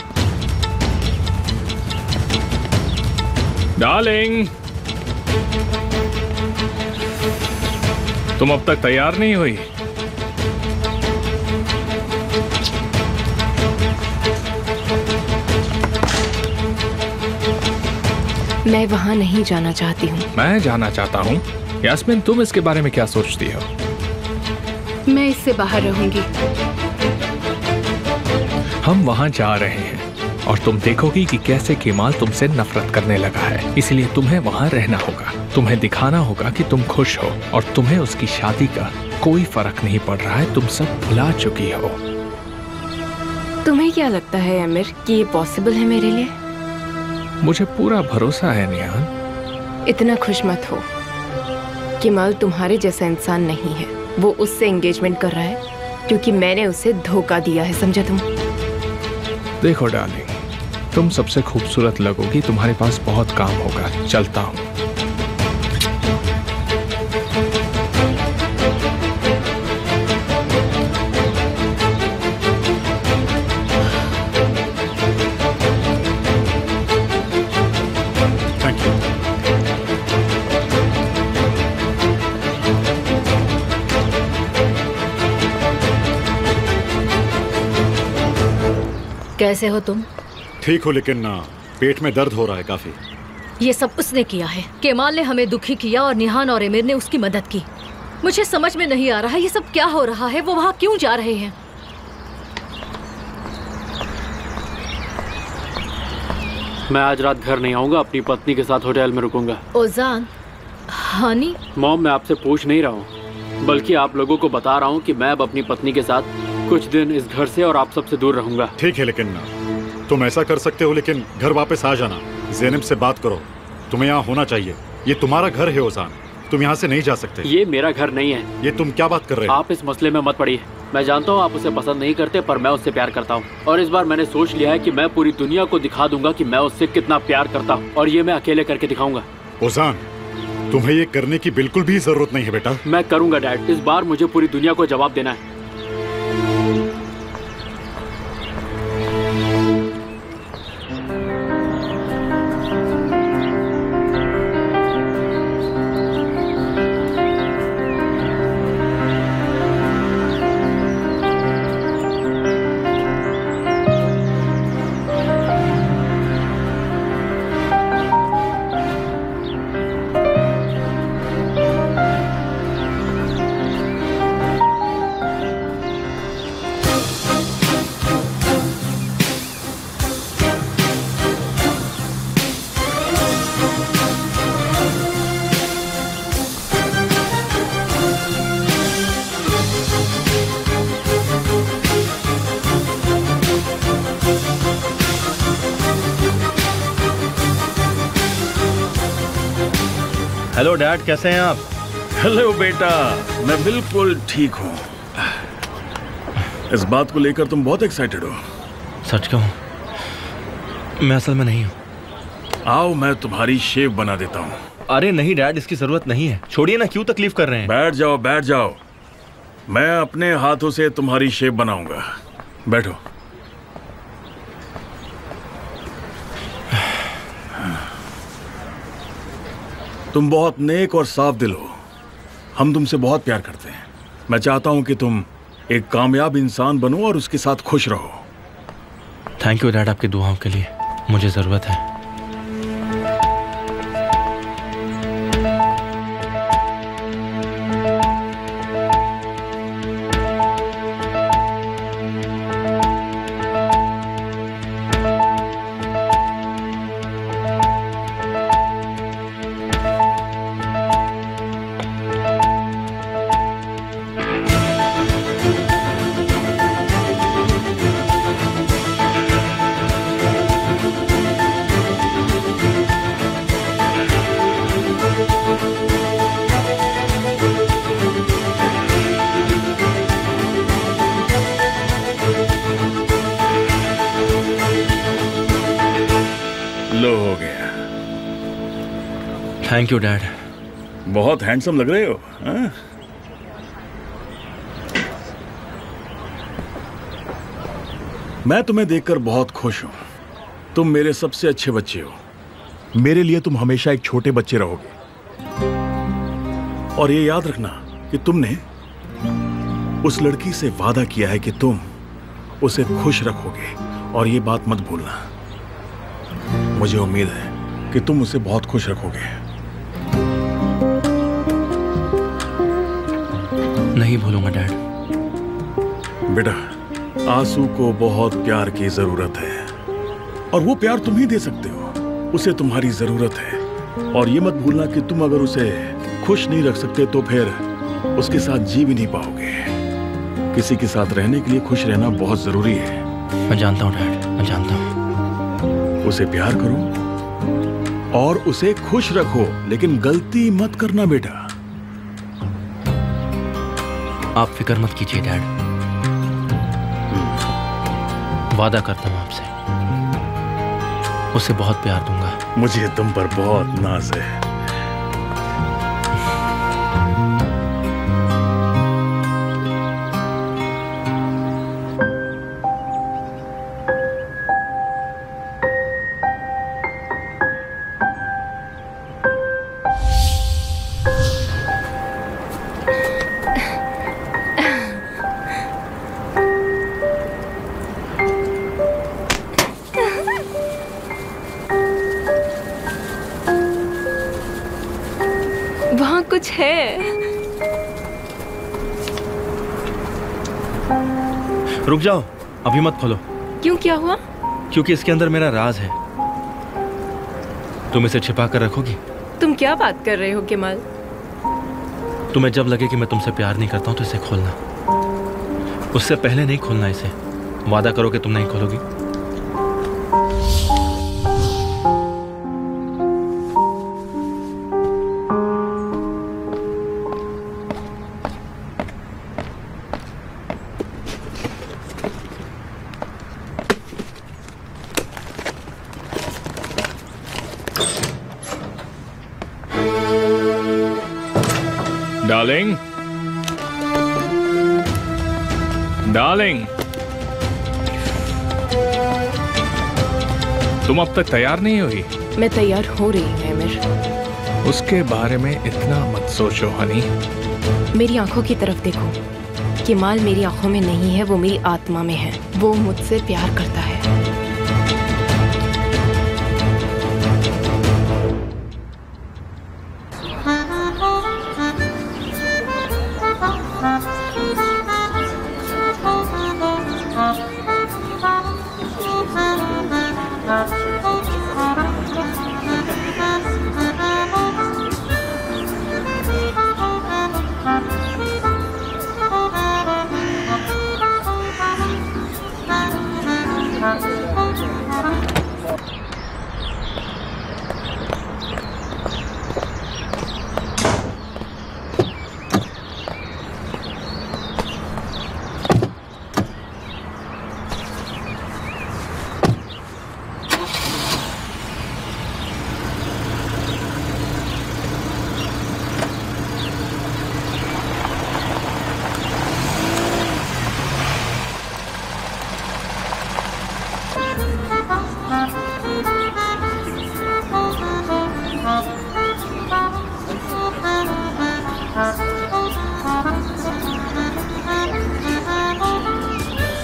डार्लिंग, तुम अब तक तैयार नहीं हुई? मैं वहां नहीं जाना चाहती हूँ। मैं जाना चाहता हूँ। यास्मीन, तुम इसके बारे में क्या सोचती हो? मैं इससे बाहर रहूंगी। हम वहां जा रहे हैं और तुम देखोगी कि कैसे केमाल तुमसे नफरत करने लगा है। इसलिए तुम्हें वहां रहना होगा। तुम्हें दिखाना होगा कि तुम खुश हो और तुम्हें उसकी शादी का कोई फर्क नहीं पड़ रहा है। तुम सब भुला चुकी हो। तुम्हें क्या लगता है आमिर कि ये पॉसिबल है मेरे लिए? मुझे पूरा भरोसा है निहान। इतना खुश मत हो। केमाल तुम्हारे जैसा इंसान नहीं है। वो उससे एंगेजमेंट कर रहा है क्योंकि मैंने उसे धोखा दिया है, समझा तुम? देखो डार्लिंग, तुम सबसे खूबसूरत लगोगी। तुम्हारे पास बहुत काम होगा। चलता हूँ। कैसे हो तुम? ठीक हो, लेकिन पेट में दर्द हो रहा है काफी। ये सब उसने किया है। केमाल ने हमें दुखी किया और निहान और एमिर ने उसकी मदद की। मुझे समझ में नहीं आ रहा ये सब क्या हो रहा है। वो वहाँ क्यों जा रहे हैं? मैं आज रात घर नहीं आऊंगा। अपनी पत्नी के साथ होटल में रुकूंगा। ओजान, हानी। मॉम, मैं आपसे पूछ नहीं रहा हूँ, बल्कि आप लोगों को बता रहा हूँ कि मैं अब अपनी पत्नी के साथ कुछ दिन इस घर से और आप सबसे दूर रहूंगा। ठीक है, लेकिन तुम ऐसा कर सकते हो, लेकिन घर वापस आ जाना। ज़ैनब से बात करो। तुम्हें यहाँ होना चाहिए। ये तुम्हारा घर है ओजान। तुम यहाँ से नहीं जा सकते। ये मेरा घर नहीं है। ये तुम क्या बात कर रहे हो? आप इस मसले में मत पड़िए। मैं जानता हूँ आप उसे पसंद नहीं करते, पर मैं उससे प्यार करता हूँ। और इस बार मैंने सोच लिया है कि मैं पूरी दुनिया को दिखा दूंगा कि मैं उससे कितना प्यार करता हूँ, और ये मैं अकेले करके दिखाऊंगा। ओजान, तुम्हें ये करने की बिल्कुल भी जरूरत नहीं है बेटा। मैं करूंगा डैड। इस बार मुझे पूरी दुनिया को जवाब देना है। हेलो डैड, कैसे हैं आप? हेलो बेटा, मैं बिल्कुल ठीक हूँ। इस बात को लेकर तुम बहुत एक्साइटेड हो। सच कहूँ, मैं असल में नहीं हूँ। आओ, मैं तुम्हारी शेव बना देता हूँ। अरे नहीं डैड, इसकी जरूरत नहीं है। छोड़िए ना, क्यों तकलीफ कर रहे हैं? बैठ जाओ, बैठ जाओ। मैं अपने हाथों से तुम्हारी शेव बनाऊंगा। बैठो। तुम बहुत नेक और साफ दिल हो। हम तुमसे बहुत प्यार करते हैं। मैं चाहता हूं कि तुम एक कामयाब इंसान बनो और उसके साथ खुश रहो। थैंक यू डैड, आपकी दुआओं के लिए। मुझे जरूरत है। लो, हो गया। Thank you dad. बहुत हैंडसम लग रहे हो। हाँ? मैं तुम्हें देखकर बहुत खुश हूं। तुम मेरे सबसे अच्छे बच्चे हो। मेरे लिए तुम हमेशा एक छोटे बच्चे रहोगे। और ये याद रखना कि तुमने उस लड़की से वादा किया है कि तुम उसे खुश रखोगे, और ये बात मत भूलना। मुझे उम्मीद है कि तुम उसे बहुत खुश रखोगे। नहीं भूलूंगा डैड। बेटा, आंसू को बहुत प्यार की जरूरत है और वो प्यार तुम ही दे सकते हो। उसे तुम्हारी जरूरत है और ये मत भूलना कि तुम अगर उसे खुश नहीं रख सकते तो फिर उसके साथ जी भी नहीं पाओगे। किसी के साथ रहने के लिए खुश रहना बहुत जरूरी है। मैं जानता हूँ डैड, मैं जानता हूँ। उसे प्यार करो और उसे खुश रखो, लेकिन गलती मत करना बेटा। आप फिक्र मत कीजिए डैड, वादा करता हूँ आपसे, उसे बहुत प्यार दूंगा। मुझे तुम पर बहुत नाज है। कुछ है। रुक जाओ, अभी मत खोलो। क्यों, क्या हुआ? क्योंकि इसके अंदर मेरा राज है। तुम इसे छिपा कर रखोगी? तुम क्या बात कर रहे हो केमाल? तुम्हें जब लगे कि मैं तुमसे प्यार नहीं करता हूं तो इसे खोलना। उससे पहले नहीं खोलना इसे। वादा करो कि तुम नहीं खोलोगी। डार्लिंग, डार्लिंग, तुम अब तक तैयार नहीं हुई? मैं तैयार हो रही हूँ आमिर। उसके बारे में इतना मत सोचो हनी। मेरी आंखों की तरफ देखो। केमाल मेरी आंखों में नहीं है, वो मेरी आत्मा में है। वो मुझसे प्यार करता है।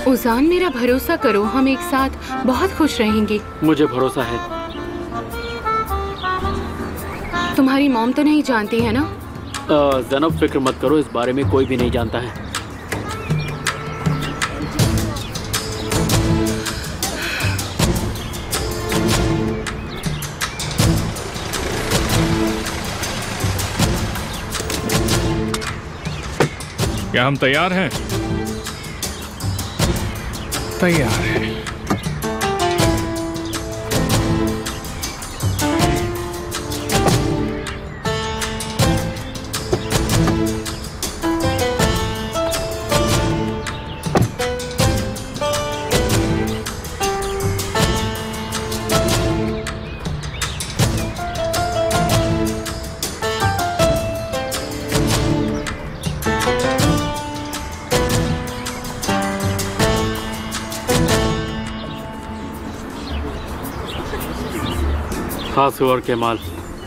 उजान, मेरा भरोसा करो, हम एक साथ बहुत खुश रहेंगे। मुझे भरोसा है। तुम्हारी मॉम तो नहीं जानती है ना? ज़ैनब, फिक्र मत करो, इस बारे में कोई भी नहीं जानता है। क्या हम तैयार हैं? तैयार है। खासू और केमाल,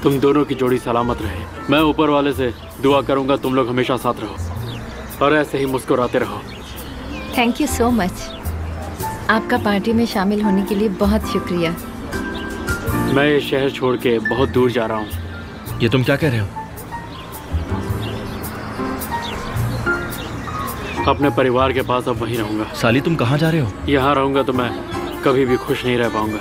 तुम दोनों की जोड़ी सलामत रहे। मैं ऊपर वाले से दुआ करूंगा तुम लोग हमेशा साथ रहो और ऐसे ही मुस्कुराते रहो। Thank you so much. आपका पार्टी में शामिल होने के लिए बहुत शुक्रिया। मैं ये शहर छोड़ के बहुत दूर जा रहा हूँ। ये तुम क्या कह रहे हो? अपने परिवार के पास अब वहीं रहूंगा। साली तुम कहाँ जा रहे हो? यहाँ रहूंगा तो मैं कभी भी खुश नहीं रह पाऊंगा।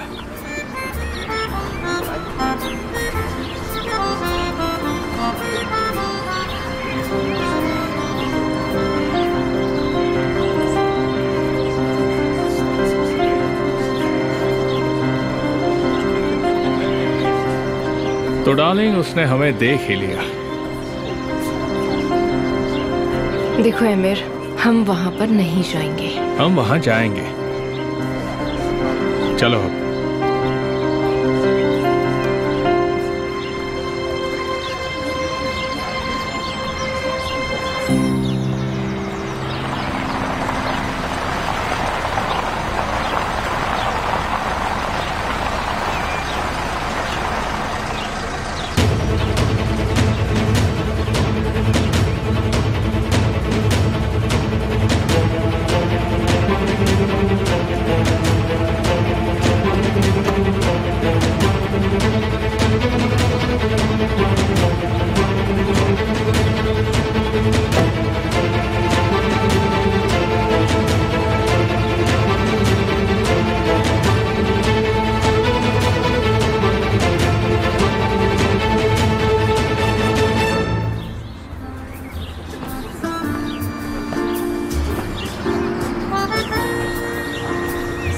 तो डार्लिंग, उसने हमें देख ही लिया। देखो एमिर, हम वहां पर नहीं जाएंगे। हम वहां जाएंगे। चलो अब।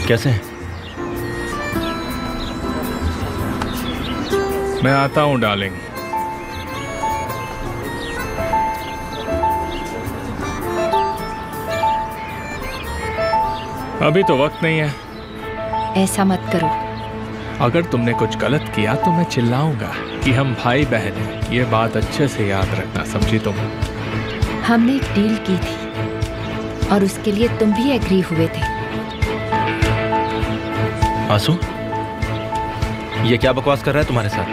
कैसे हैं? मैं आता हूं डार्लिंग। अभी तो वक्त नहीं है। ऐसा मत करो। अगर तुमने कुछ गलत किया तो मैं चिल्लाऊंगा कि हम भाई बहन हैं। ये बात अच्छे से याद रखना, समझी तुम? हमने एक डील की थी और उसके लिए तुम भी एग्री हुए थे। आंसू, ये क्या बकवास कर रहा है तुम्हारे साथ?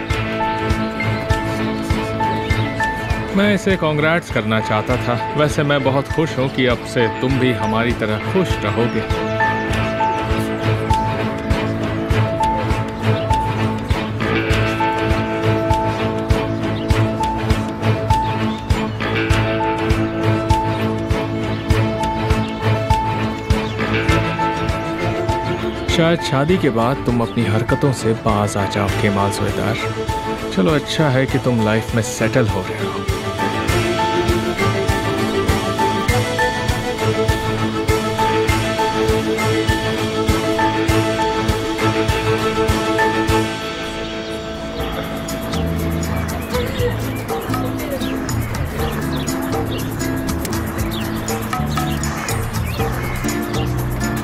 मैं इसे कॉन्ग्रेट्स करना चाहता था। वैसे मैं बहुत खुश हूं कि अब से तुम भी हमारी तरह खुश रहोगे। शायद शादी के बाद तुम अपनी हरकतों से बाज आ जाओ केमाल ज़ोएदार। चलो, अच्छा है कि तुम लाइफ में सेटल हो रहे हो।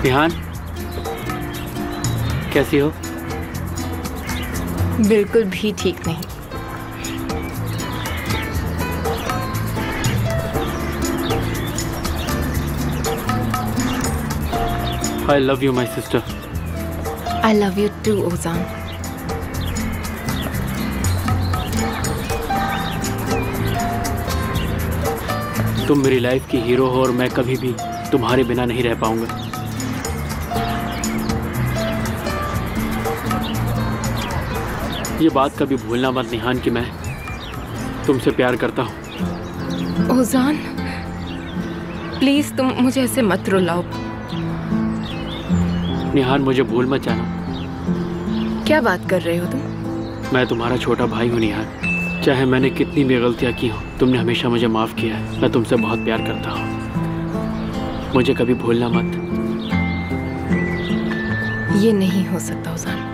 निहान, कैसी हो? बिल्कुल भी ठीक नहीं। I love you, my sister. I love you too, ओजान। तुम मेरी लाइफ की हीरो हो और मैं कभी भी तुम्हारे बिना नहीं रह पाऊंगा। ये बात कभी भूलना मत निहान कि मैं तुमसे प्यार करता हूँ। ओजान, प्लीज तुम मुझे ऐसे मत रुलाओ। निहान, मुझे भूल मत जाना। क्या बात कर रहे हो तुम? मैं तुम्हारा छोटा भाई हूँ निहान। चाहे मैंने कितनी भी गलतियाँ की हो, तुमने हमेशा मुझे माफ किया है। मैं तुमसे बहुत प्यार करता हूँ। मुझे कभी भूलना मत। ये नहीं हो सकता ओजान।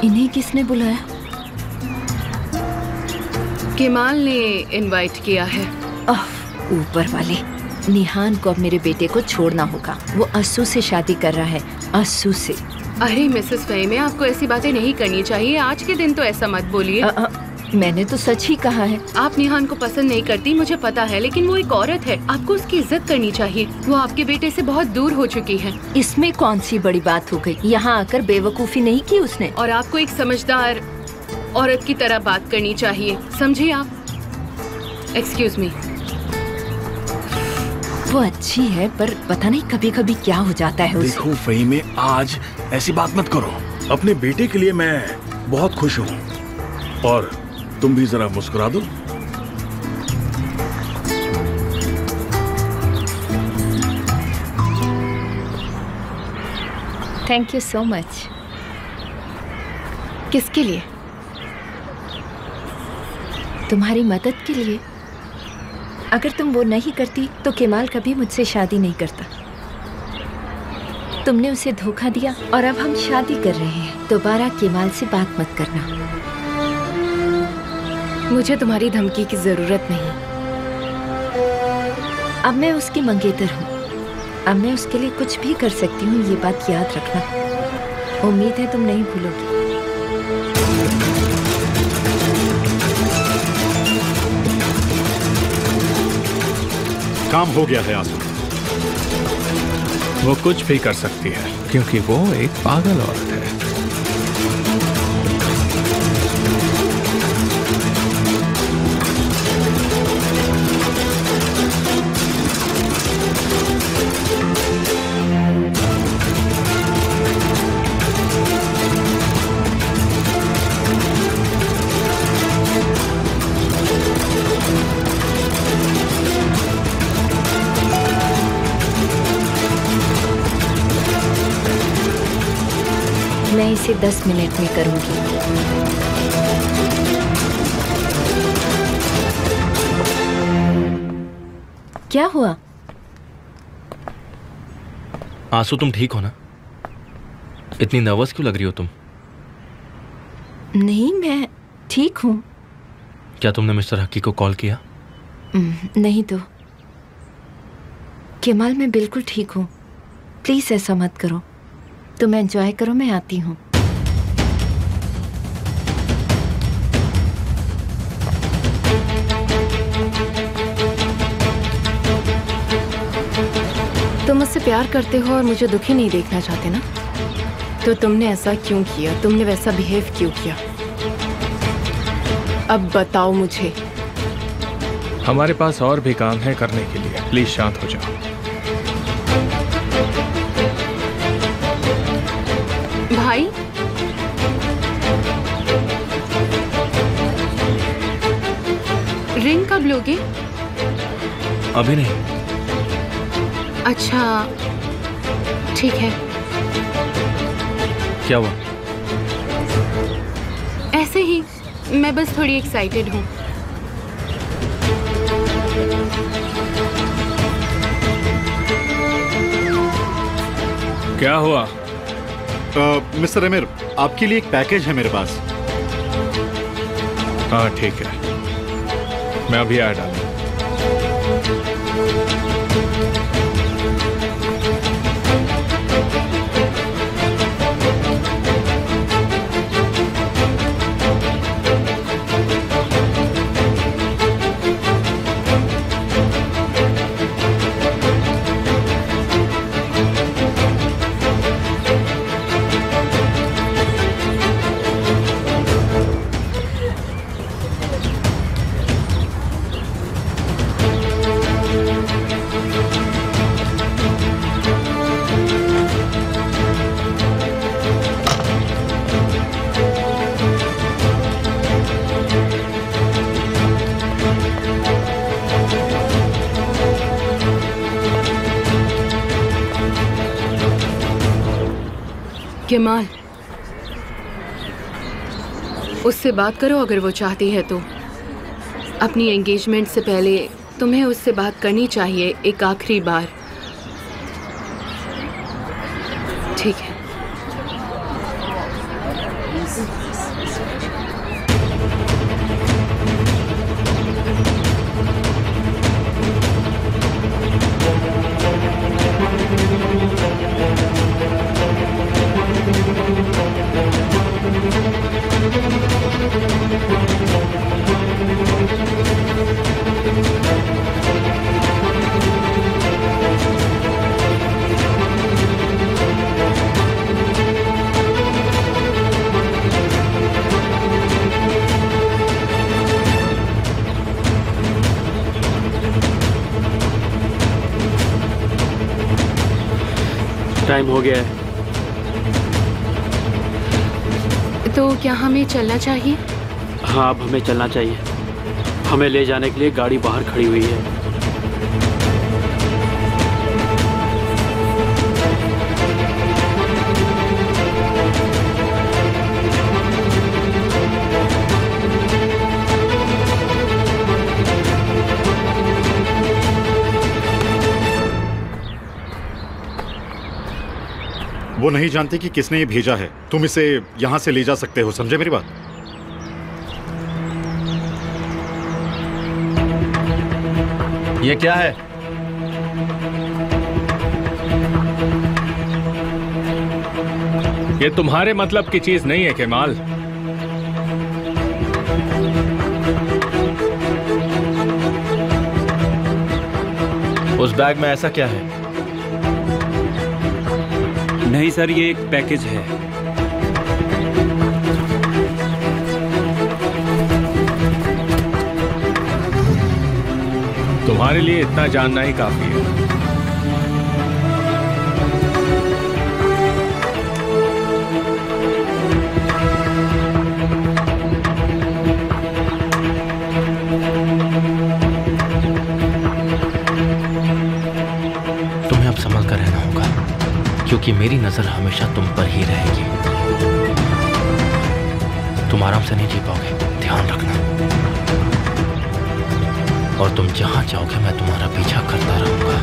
इन्हें किसने बुलाया? केमाल ने इनवाइट किया है। ऊपर वाले, निहान को अब मेरे बेटे को छोड़ना होगा। वो अस्सू से शादी कर रहा है। अस्सू से। अरे मिसेस फ़हीम, आपको ऐसी बातें नहीं करनी चाहिए। आज के दिन तो ऐसा मत बोलिए। मैंने तो सच ही कहा है। आप निहान को पसंद नहीं करती, मुझे पता है, लेकिन वो एक औरत है, आपको उसकी इज्जत करनी चाहिए। वो आपके बेटे से बहुत दूर हो चुकी है। इसमें कौन सी बड़ी बात हो गई? यहाँ आकर बेवकूफ़ी नहीं की उसने। और आपको एक समझदार औरत की तरह बात करनी चाहिए, समझे आप? Excuse me. वो अच्छी है, पर पता नहीं कभी कभी क्या हो जाता है उसे। देखो फ़हीम, आज ऐसी बात मत करो। अपने बेटे के लिए मैं बहुत खुश हूँ, और तुम भी जरा मुस्कुरा दो। Thank you so much. किसके लिए? तुम्हारी मदद के लिए। अगर तुम वो नहीं करती तो केमाल कभी मुझसे शादी नहीं करता। तुमने उसे धोखा दिया और अब हम शादी कर रहे हैं। दोबारा केमाल से बात मत करना। मुझे तुम्हारी धमकी की जरूरत नहीं। अब मैं उसकी मंगेतर हूँ। अब मैं उसके लिए कुछ भी कर सकती हूँ, ये बात याद रखना। उम्मीद है तुम नहीं भूलोगी। काम हो गया है आंसू। वो कुछ भी कर सकती है, क्योंकि वो एक पागल औरत है। मैं इसे 10 मिनट में करूंगी। क्या हुआ? आंसू, तुम ठीक हो ना? इतनी नर्वस क्यों लग रही हो तुम? नहीं, मैं ठीक हूँ। क्या तुमने मिस्टर हकी को कॉल किया? नहीं तो। केमाल, मैं बिल्कुल ठीक हूँ। प्लीज ऐसा मत करो। तुम एंजॉय करो, मैं आती हूँ। तुम मुझसे प्यार करते हो और मुझे दुखी नहीं देखना चाहते ना? तो तुमने ऐसा क्यों किया? तुमने वैसा बिहेव क्यों किया? अब बताओ मुझे। हमारे पास और भी काम है करने के लिए, प्लीज शांत हो जाओ। भाई, रिंग कब लोगे? अभी नहीं। अच्छा, ठीक है। क्या हुआ? ऐसे ही, मैं बस थोड़ी एक्साइटेड हूँ। क्या हुआ? मिस्टर अमीर, आपके लिए एक पैकेज है मेरे पास। हाँ ठीक है, मैं अभी आ डालूँ। केमाल, उससे बात करो अगर वो चाहती है तो। अपनी एंगेजमेंट से पहले तुम्हें उससे बात करनी चाहिए, एक आखिरी बार। ठीक है। टाइम हो गया है। तो क्या हमें चलना चाहिए? हाँ, अब हमें चलना चाहिए। हमें ले जाने के लिए गाड़ी बाहर खड़ी हुई है। वो नहीं जानती कि किसने ये भेजा है। तुम इसे यहां से ले जा सकते हो, समझे मेरी बात? ये क्या है? ये तुम्हारे मतलब की चीज नहीं है केमाल। उस बैग में ऐसा क्या है? नहीं सर, ये एक पैकेज है। तुम्हारे लिए इतना जानना ही काफी है। तुम्हें अब संभल कर रहना होगा, क्योंकि मेरी नजर हमेशा तुम पर ही रहेगी। तुम आराम से नहीं जी पाओगे, ध्यान रखना। और तुम जहां जाओगे मैं तुम्हारा पीछा करता रहूंगा।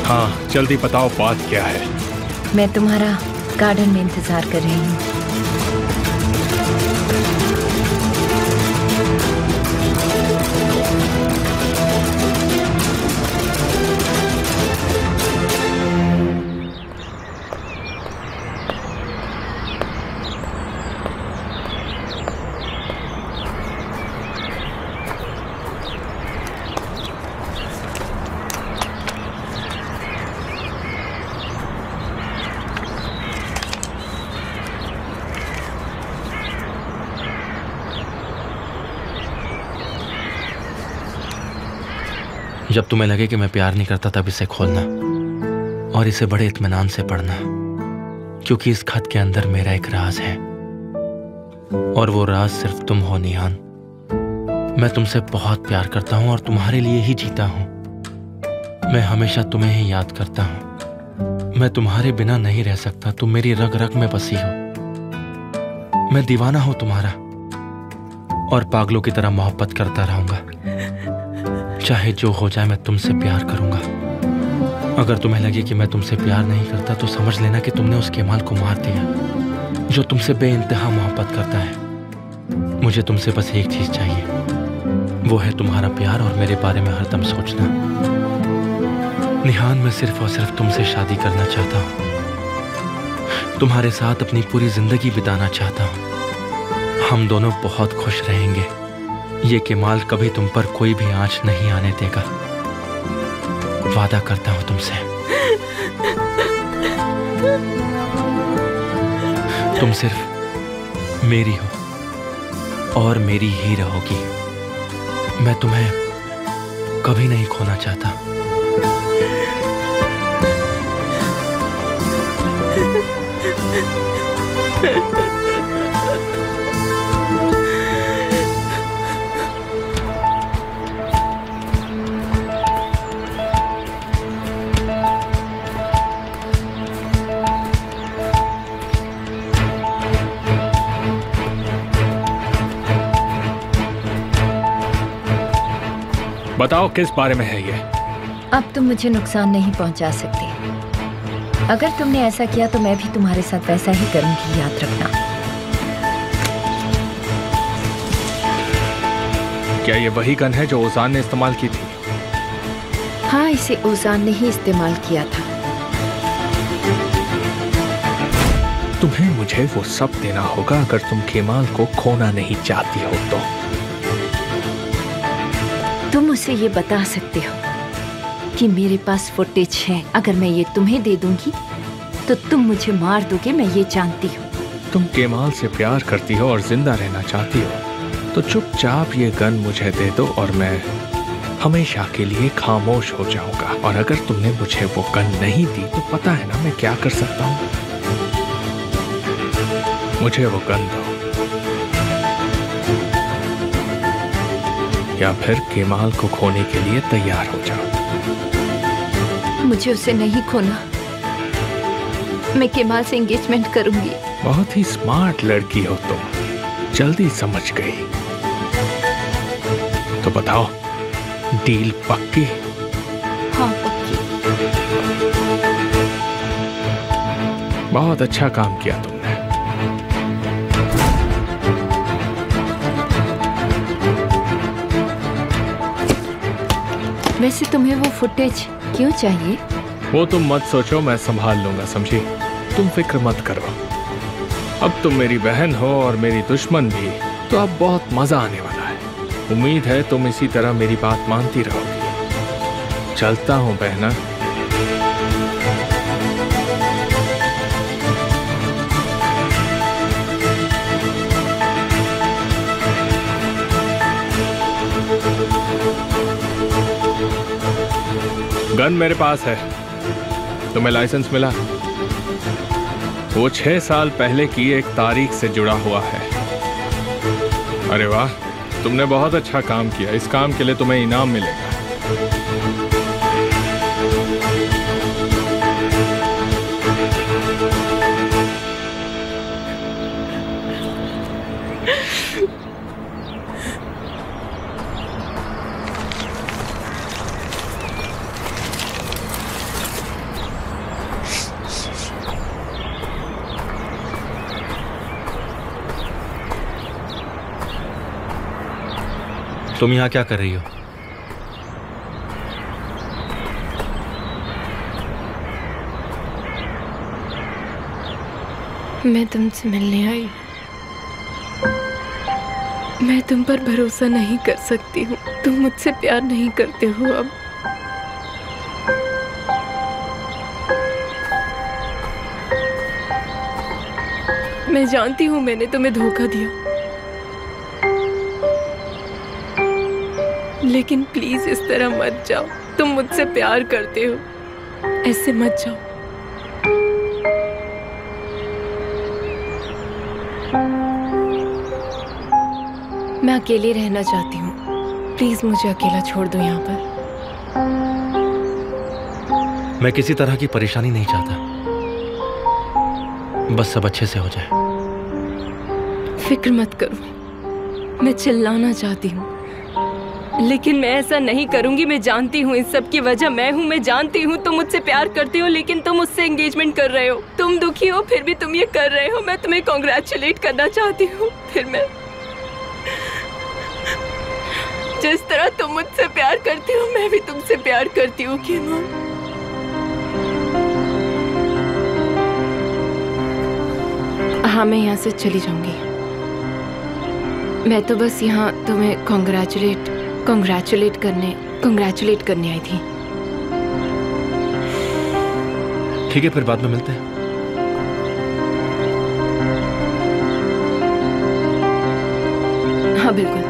हाँ, जल्दी बताओ बात क्या है। मैं तुम्हारा गार्डन में इंतजार कर रही हूँ। जब तुम्हें लगे कि मैं प्यार नहीं करता तब इसे खोलना और इसे बड़े इत्मीनान से पढ़ना, क्योंकि इस खत के अंदर मेरा एक राज है और वो राज सिर्फ तुम हो निहान। मैं तुमसे बहुत प्यार करता हूं और तुम्हारे लिए ही जीता हूं। मैं हमेशा तुम्हें ही याद करता हूं। मैं तुम्हारे बिना नहीं रह सकता। तुम मेरी रग रग में बसी हो। मैं दीवाना हूं तुम्हारा और पागलों की तरह मोहब्बत करता रहूंगा। चाहे जो हो जाए मैं तुमसे प्यार करूंगा। अगर तुम्हें लगे कि मैं तुमसे प्यार नहीं करता तो समझ लेना कि तुमने उस केमाल को मार दिया जो तुमसे बेइंतहा मोहब्बत करता है। मुझे तुमसे बस एक चीज चाहिए, वो है तुम्हारा प्यार और मेरे बारे में हरदम सोचना। निहान, मैं सिर्फ और सिर्फ तुमसे शादी करना चाहता हूँ। तुम्हारे साथ अपनी पूरी जिंदगी बिताना चाहता हूँ। हम दोनों बहुत खुश रहेंगे। ये केमाल कभी तुम पर कोई भी आंच नहीं आने देगा। वादा करता हूं तुमसे। तुम सिर्फ मेरी हो और मेरी ही रहोगी। मैं तुम्हें कभी नहीं खोना चाहता। बताओ किस बारे में है ये? अब तुम मुझे नुकसान नहीं पहुंचा सकते। अगर तुमने ऐसा किया तो मैं भी तुम्हारे साथ वैसा ही करूंगी, याद रखना। क्या ये वही गन है जो ओजान ने इस्तेमाल की थी? हाँ, इसे ओजान ने ही इस्तेमाल किया था। तुम्हें मुझे वो सब देना होगा अगर तुम केमाल को खोना नहीं चाहती हो तो। तुम उसे ये बता सकते हो कि मेरे पास फुटेज है। अगर मैं ये तुम्हें दे दूंगी तो तुम मुझे मार दोगे, मैं ये जानती हूँ। तुम केमाल से प्यार करती हो और जिंदा रहना चाहती हो तो चुपचाप ये गन मुझे दे दो और मैं हमेशा के लिए खामोश हो जाऊंगा। और अगर तुमने मुझे वो गन नहीं दी तो पता है ना मैं क्या कर सकता हूँ। मुझे वो गन दो या फिर केमाल को खोने के लिए तैयार हो जाओ। मुझे उसे नहीं खोना। मैं केमाल से एंगेजमेंट करूंगी। बहुत ही स्मार्ट लड़की हो तुम, जल्दी समझ गई। तो बताओ, डील पक्की? हाँ, पक्की। बहुत अच्छा काम किया तुमने। वैसे तुम्हें वो फुटेज क्यों चाहिए? वो तुम मत सोचो, मैं संभाल लूंगा, समझी? तुम फिक्र मत करो। अब तुम मेरी बहन हो और मेरी दुश्मन भी, तो अब बहुत मजा आने वाला है। उम्मीद है तुम इसी तरह मेरी बात मानती रहोगी। चलता हूँ बहना। गन मेरे पास है। तुम्हें लाइसेंस मिला? वो 6 साल पहले की एक तारीख से जुड़ा हुआ है। अरे वाह, तुमने बहुत अच्छा काम किया। इस काम के लिए तुम्हें इनाम मिलेगा। तुम यहाँ क्या कर रही हो? मैं तुमसे मिलने आई। मैं तुम पर भरोसा नहीं कर सकती हूँ। तुम मुझसे प्यार नहीं करते हो अब। मैं जानती हूँ मैंने तुम्हें धोखा दिया, लेकिन प्लीज इस तरह मत जाओ। तुम मुझसे प्यार करते हो, ऐसे मत जाओ। मैं अकेले रहना चाहती हूँ। प्लीज मुझे अकेला छोड़ दो यहाँ पर। मैं किसी तरह की परेशानी नहीं चाहता, बस सब अच्छे से हो जाए। फिक्र मत करो। मैं चिल्लाना चाहती हूँ, लेकिन मैं ऐसा नहीं करूंगी। मैं जानती हूँ इस सब की वजह मैं हूँ। मैं जानती हूँ तुम मुझसे प्यार करते हो, लेकिन तुम मुझसे एंगेजमेंट कर रहे हो। तुम दुखी हो फिर भी तुम ये कर रहे हो। मैं तुम्हें कॉन्ग्रेचुलेट करना चाहती हूँ। फिर मैं जिस तरह तुम मुझसे प्यार करती हो मैं भी तुमसे प्यार करती हूँ केमाल। हाँ, मैं यहाँ से चली जाऊंगी। मैं तो बस यहाँ तुम्हें कॉन्ग्रेचुलेट करने आई थी। ठीक है, फिर बाद में मिलते हैं। हाँ बिल्कुल।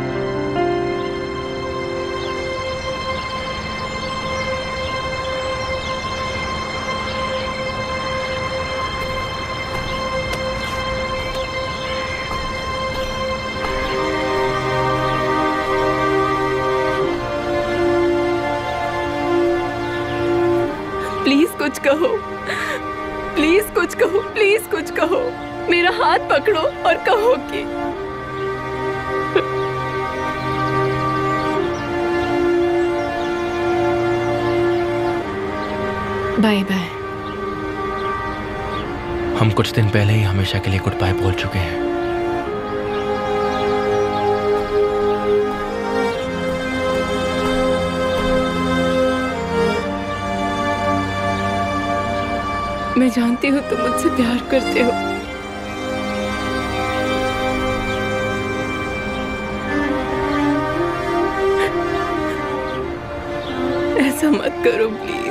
प्लीज कुछ कहो, प्लीज कुछ कहो, प्लीज कुछ कहो। मेरा हाथ पकड़ो और कहो कि बाय बाय। हम कुछ दिन पहले ही हमेशा के लिए गुड बाय बोल चुके हैं। मैं जानती हूँ तुम मुझसे प्यार करते हो। ऐसा मत करो प्लीज।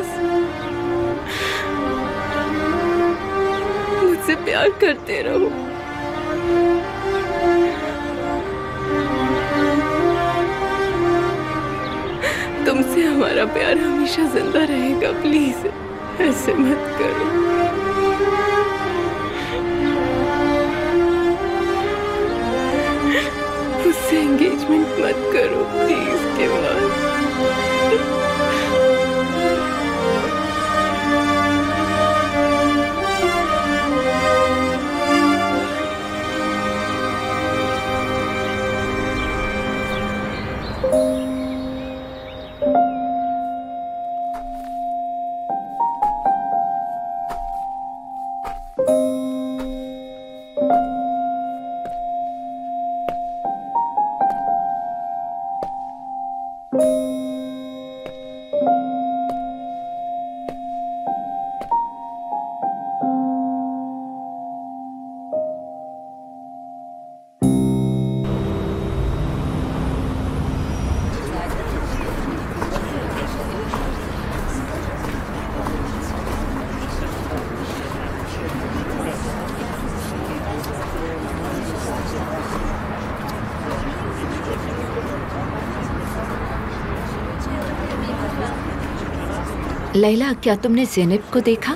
मुझसे प्यार करते रहो। तुमसे हमारा प्यार हमेशा जिंदा रहेगा। प्लीज ऐसे मत करो। मुझसे एंगेजमेंट मत करो प्लीज के बाद। लैला, क्या तुमने ज़ैनब को देखा?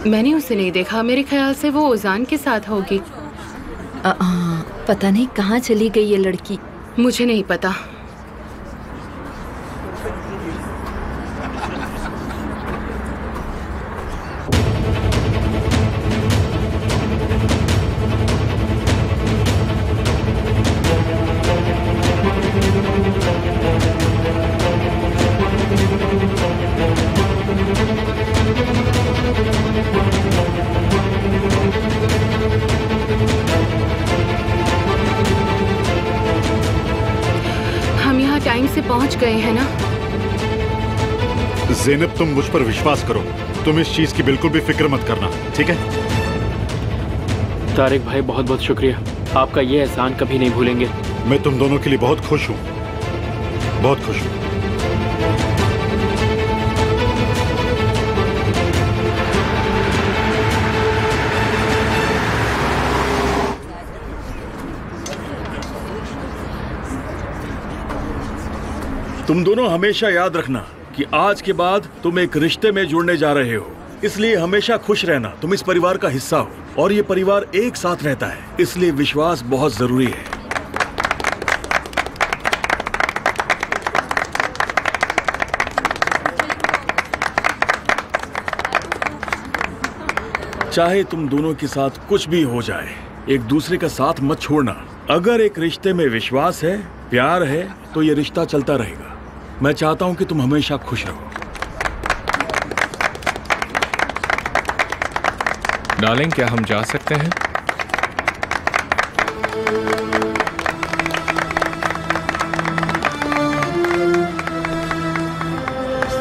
मैंने उसे नहीं देखा। मेरे ख्याल से वो उजान के साथ होगी। पता नहीं कहाँ चली गई ये लड़की। मुझे नहीं पता। टाइम से पहुंच गए हैं ना? ज़ैनब, तुम मुझ पर विश्वास करो। तुम इस चीज की बिल्कुल भी फिक्र मत करना, ठीक है? तारिक भाई, बहुत बहुत शुक्रिया। आपका ये एहसान कभी नहीं भूलेंगे। मैं तुम दोनों के लिए बहुत खुश हूँ, बहुत खुश हूँ। तुम दोनों हमेशा याद रखना कि आज के बाद तुम एक रिश्ते में जुड़ने जा रहे हो, इसलिए हमेशा खुश रहना। तुम इस परिवार का हिस्सा हो और ये परिवार एक साथ रहता है, इसलिए विश्वास बहुत जरूरी है। चाहे तुम दोनों के साथ कुछ भी हो जाए, एक दूसरे का साथ मत छोड़ना। अगर एक रिश्ते में विश्वास है, प्यार है, तो ये रिश्ता चलता रहेगा। मैं चाहता हूं कि तुम हमेशा खुश रहो। डार्लिंग, क्या हम जा सकते हैं?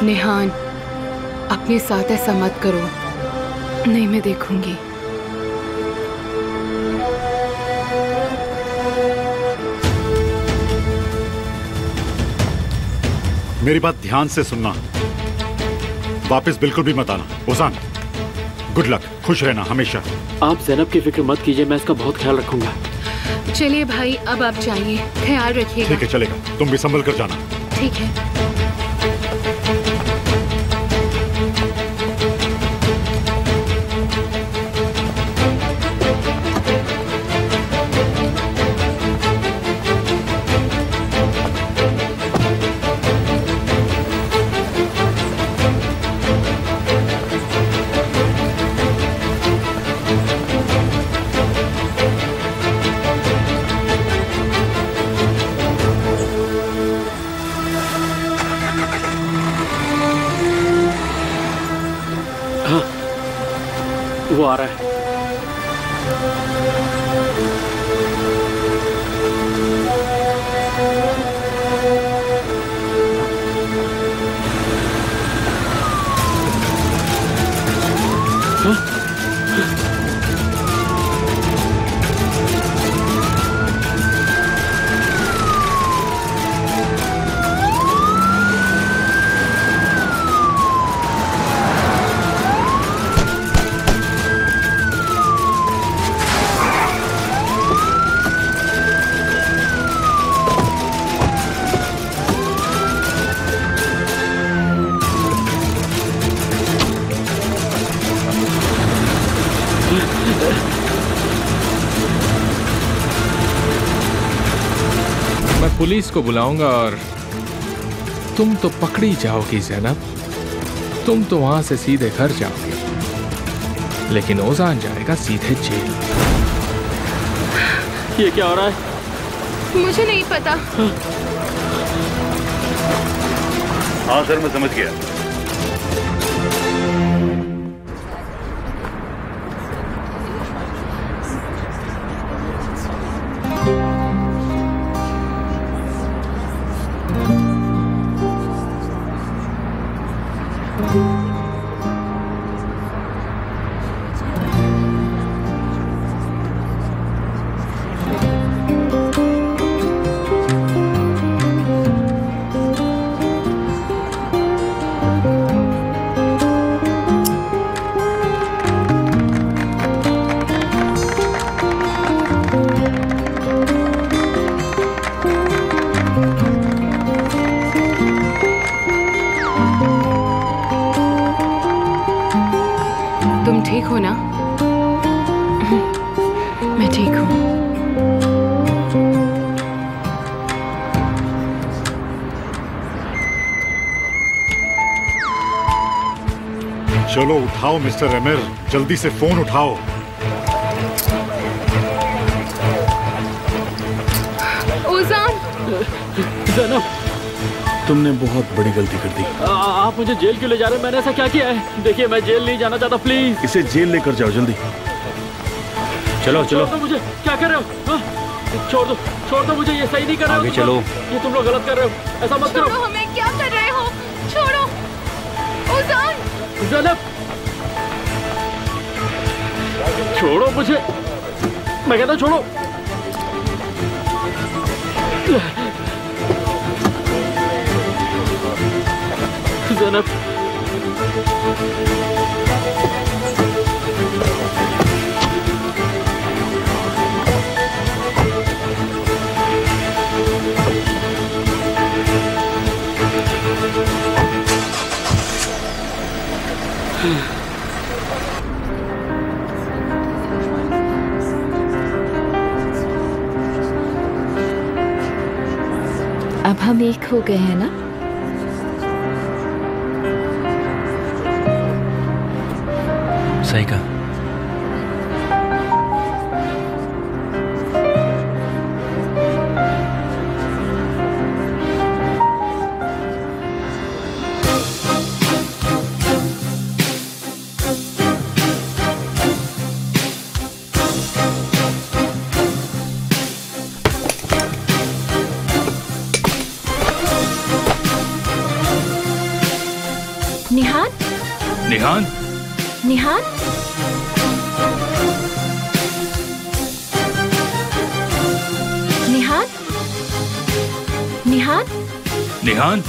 निहान, अपने साथ ऐसा मत करो। नहीं, मैं देखूंगी। मेरी बात ध्यान से सुनना, वापस बिल्कुल भी मत आना। उजान, गुड लक, खुश रहना हमेशा। आप ज़ैनब की फिक्र मत कीजिए, मैं इसका बहुत ख्याल रखूंगा। चलिए भाई, अब आप जाइए, ख्याल रखिएगा। ठीक है, चलेगा। तुम भी संभल कर जाना। ठीक है। हाँ, वो आ रहा है। पुलिस को बुलाऊंगा और तुम तो पकड़ी जाओगी ज़ैनब। तुम तो वहां से सीधे घर जाओगे, लेकिन ओजान जाएगा सीधे जेल। ये क्या हो रहा है? मुझे नहीं पता। हाँ सर, मैं समझ गया। ठीक हो ना? मैं ठीक हूँ। चलो उठाओ मिस्टर एमिर, जल्दी से फोन उठाओ। ओजान, ज़ैनब, तुमने बहुत बड़ी गलती कर दी। आप मुझे जेल क्यों ले जा रहे हैं? मैंने ऐसा क्या किया है? देखिए, मैं जेल नहीं जाना चाहता, प्लीज। इसे जेल लेकर जाओ जल्दी। चलो चलो। छोड़ दो मुझे। क्या कर रहे हो? छोड़ दो मुझे, ये सही नहीं कर रहे हो। आगे चलो। ये तुम लोग गलत कर रहे हो, ऐसा मत करो। छोड़ो हमें, क्या कर रहे हो? छोड़ो ओजान। ज़ैनब, छोड़ो मुझे, मैं कहता हूँ छोड़ो। ज़ैनब, अब हम एक हो गए हैं ना? सही कहा। निहान, निहान, निहान, निहान, निहान, निहान।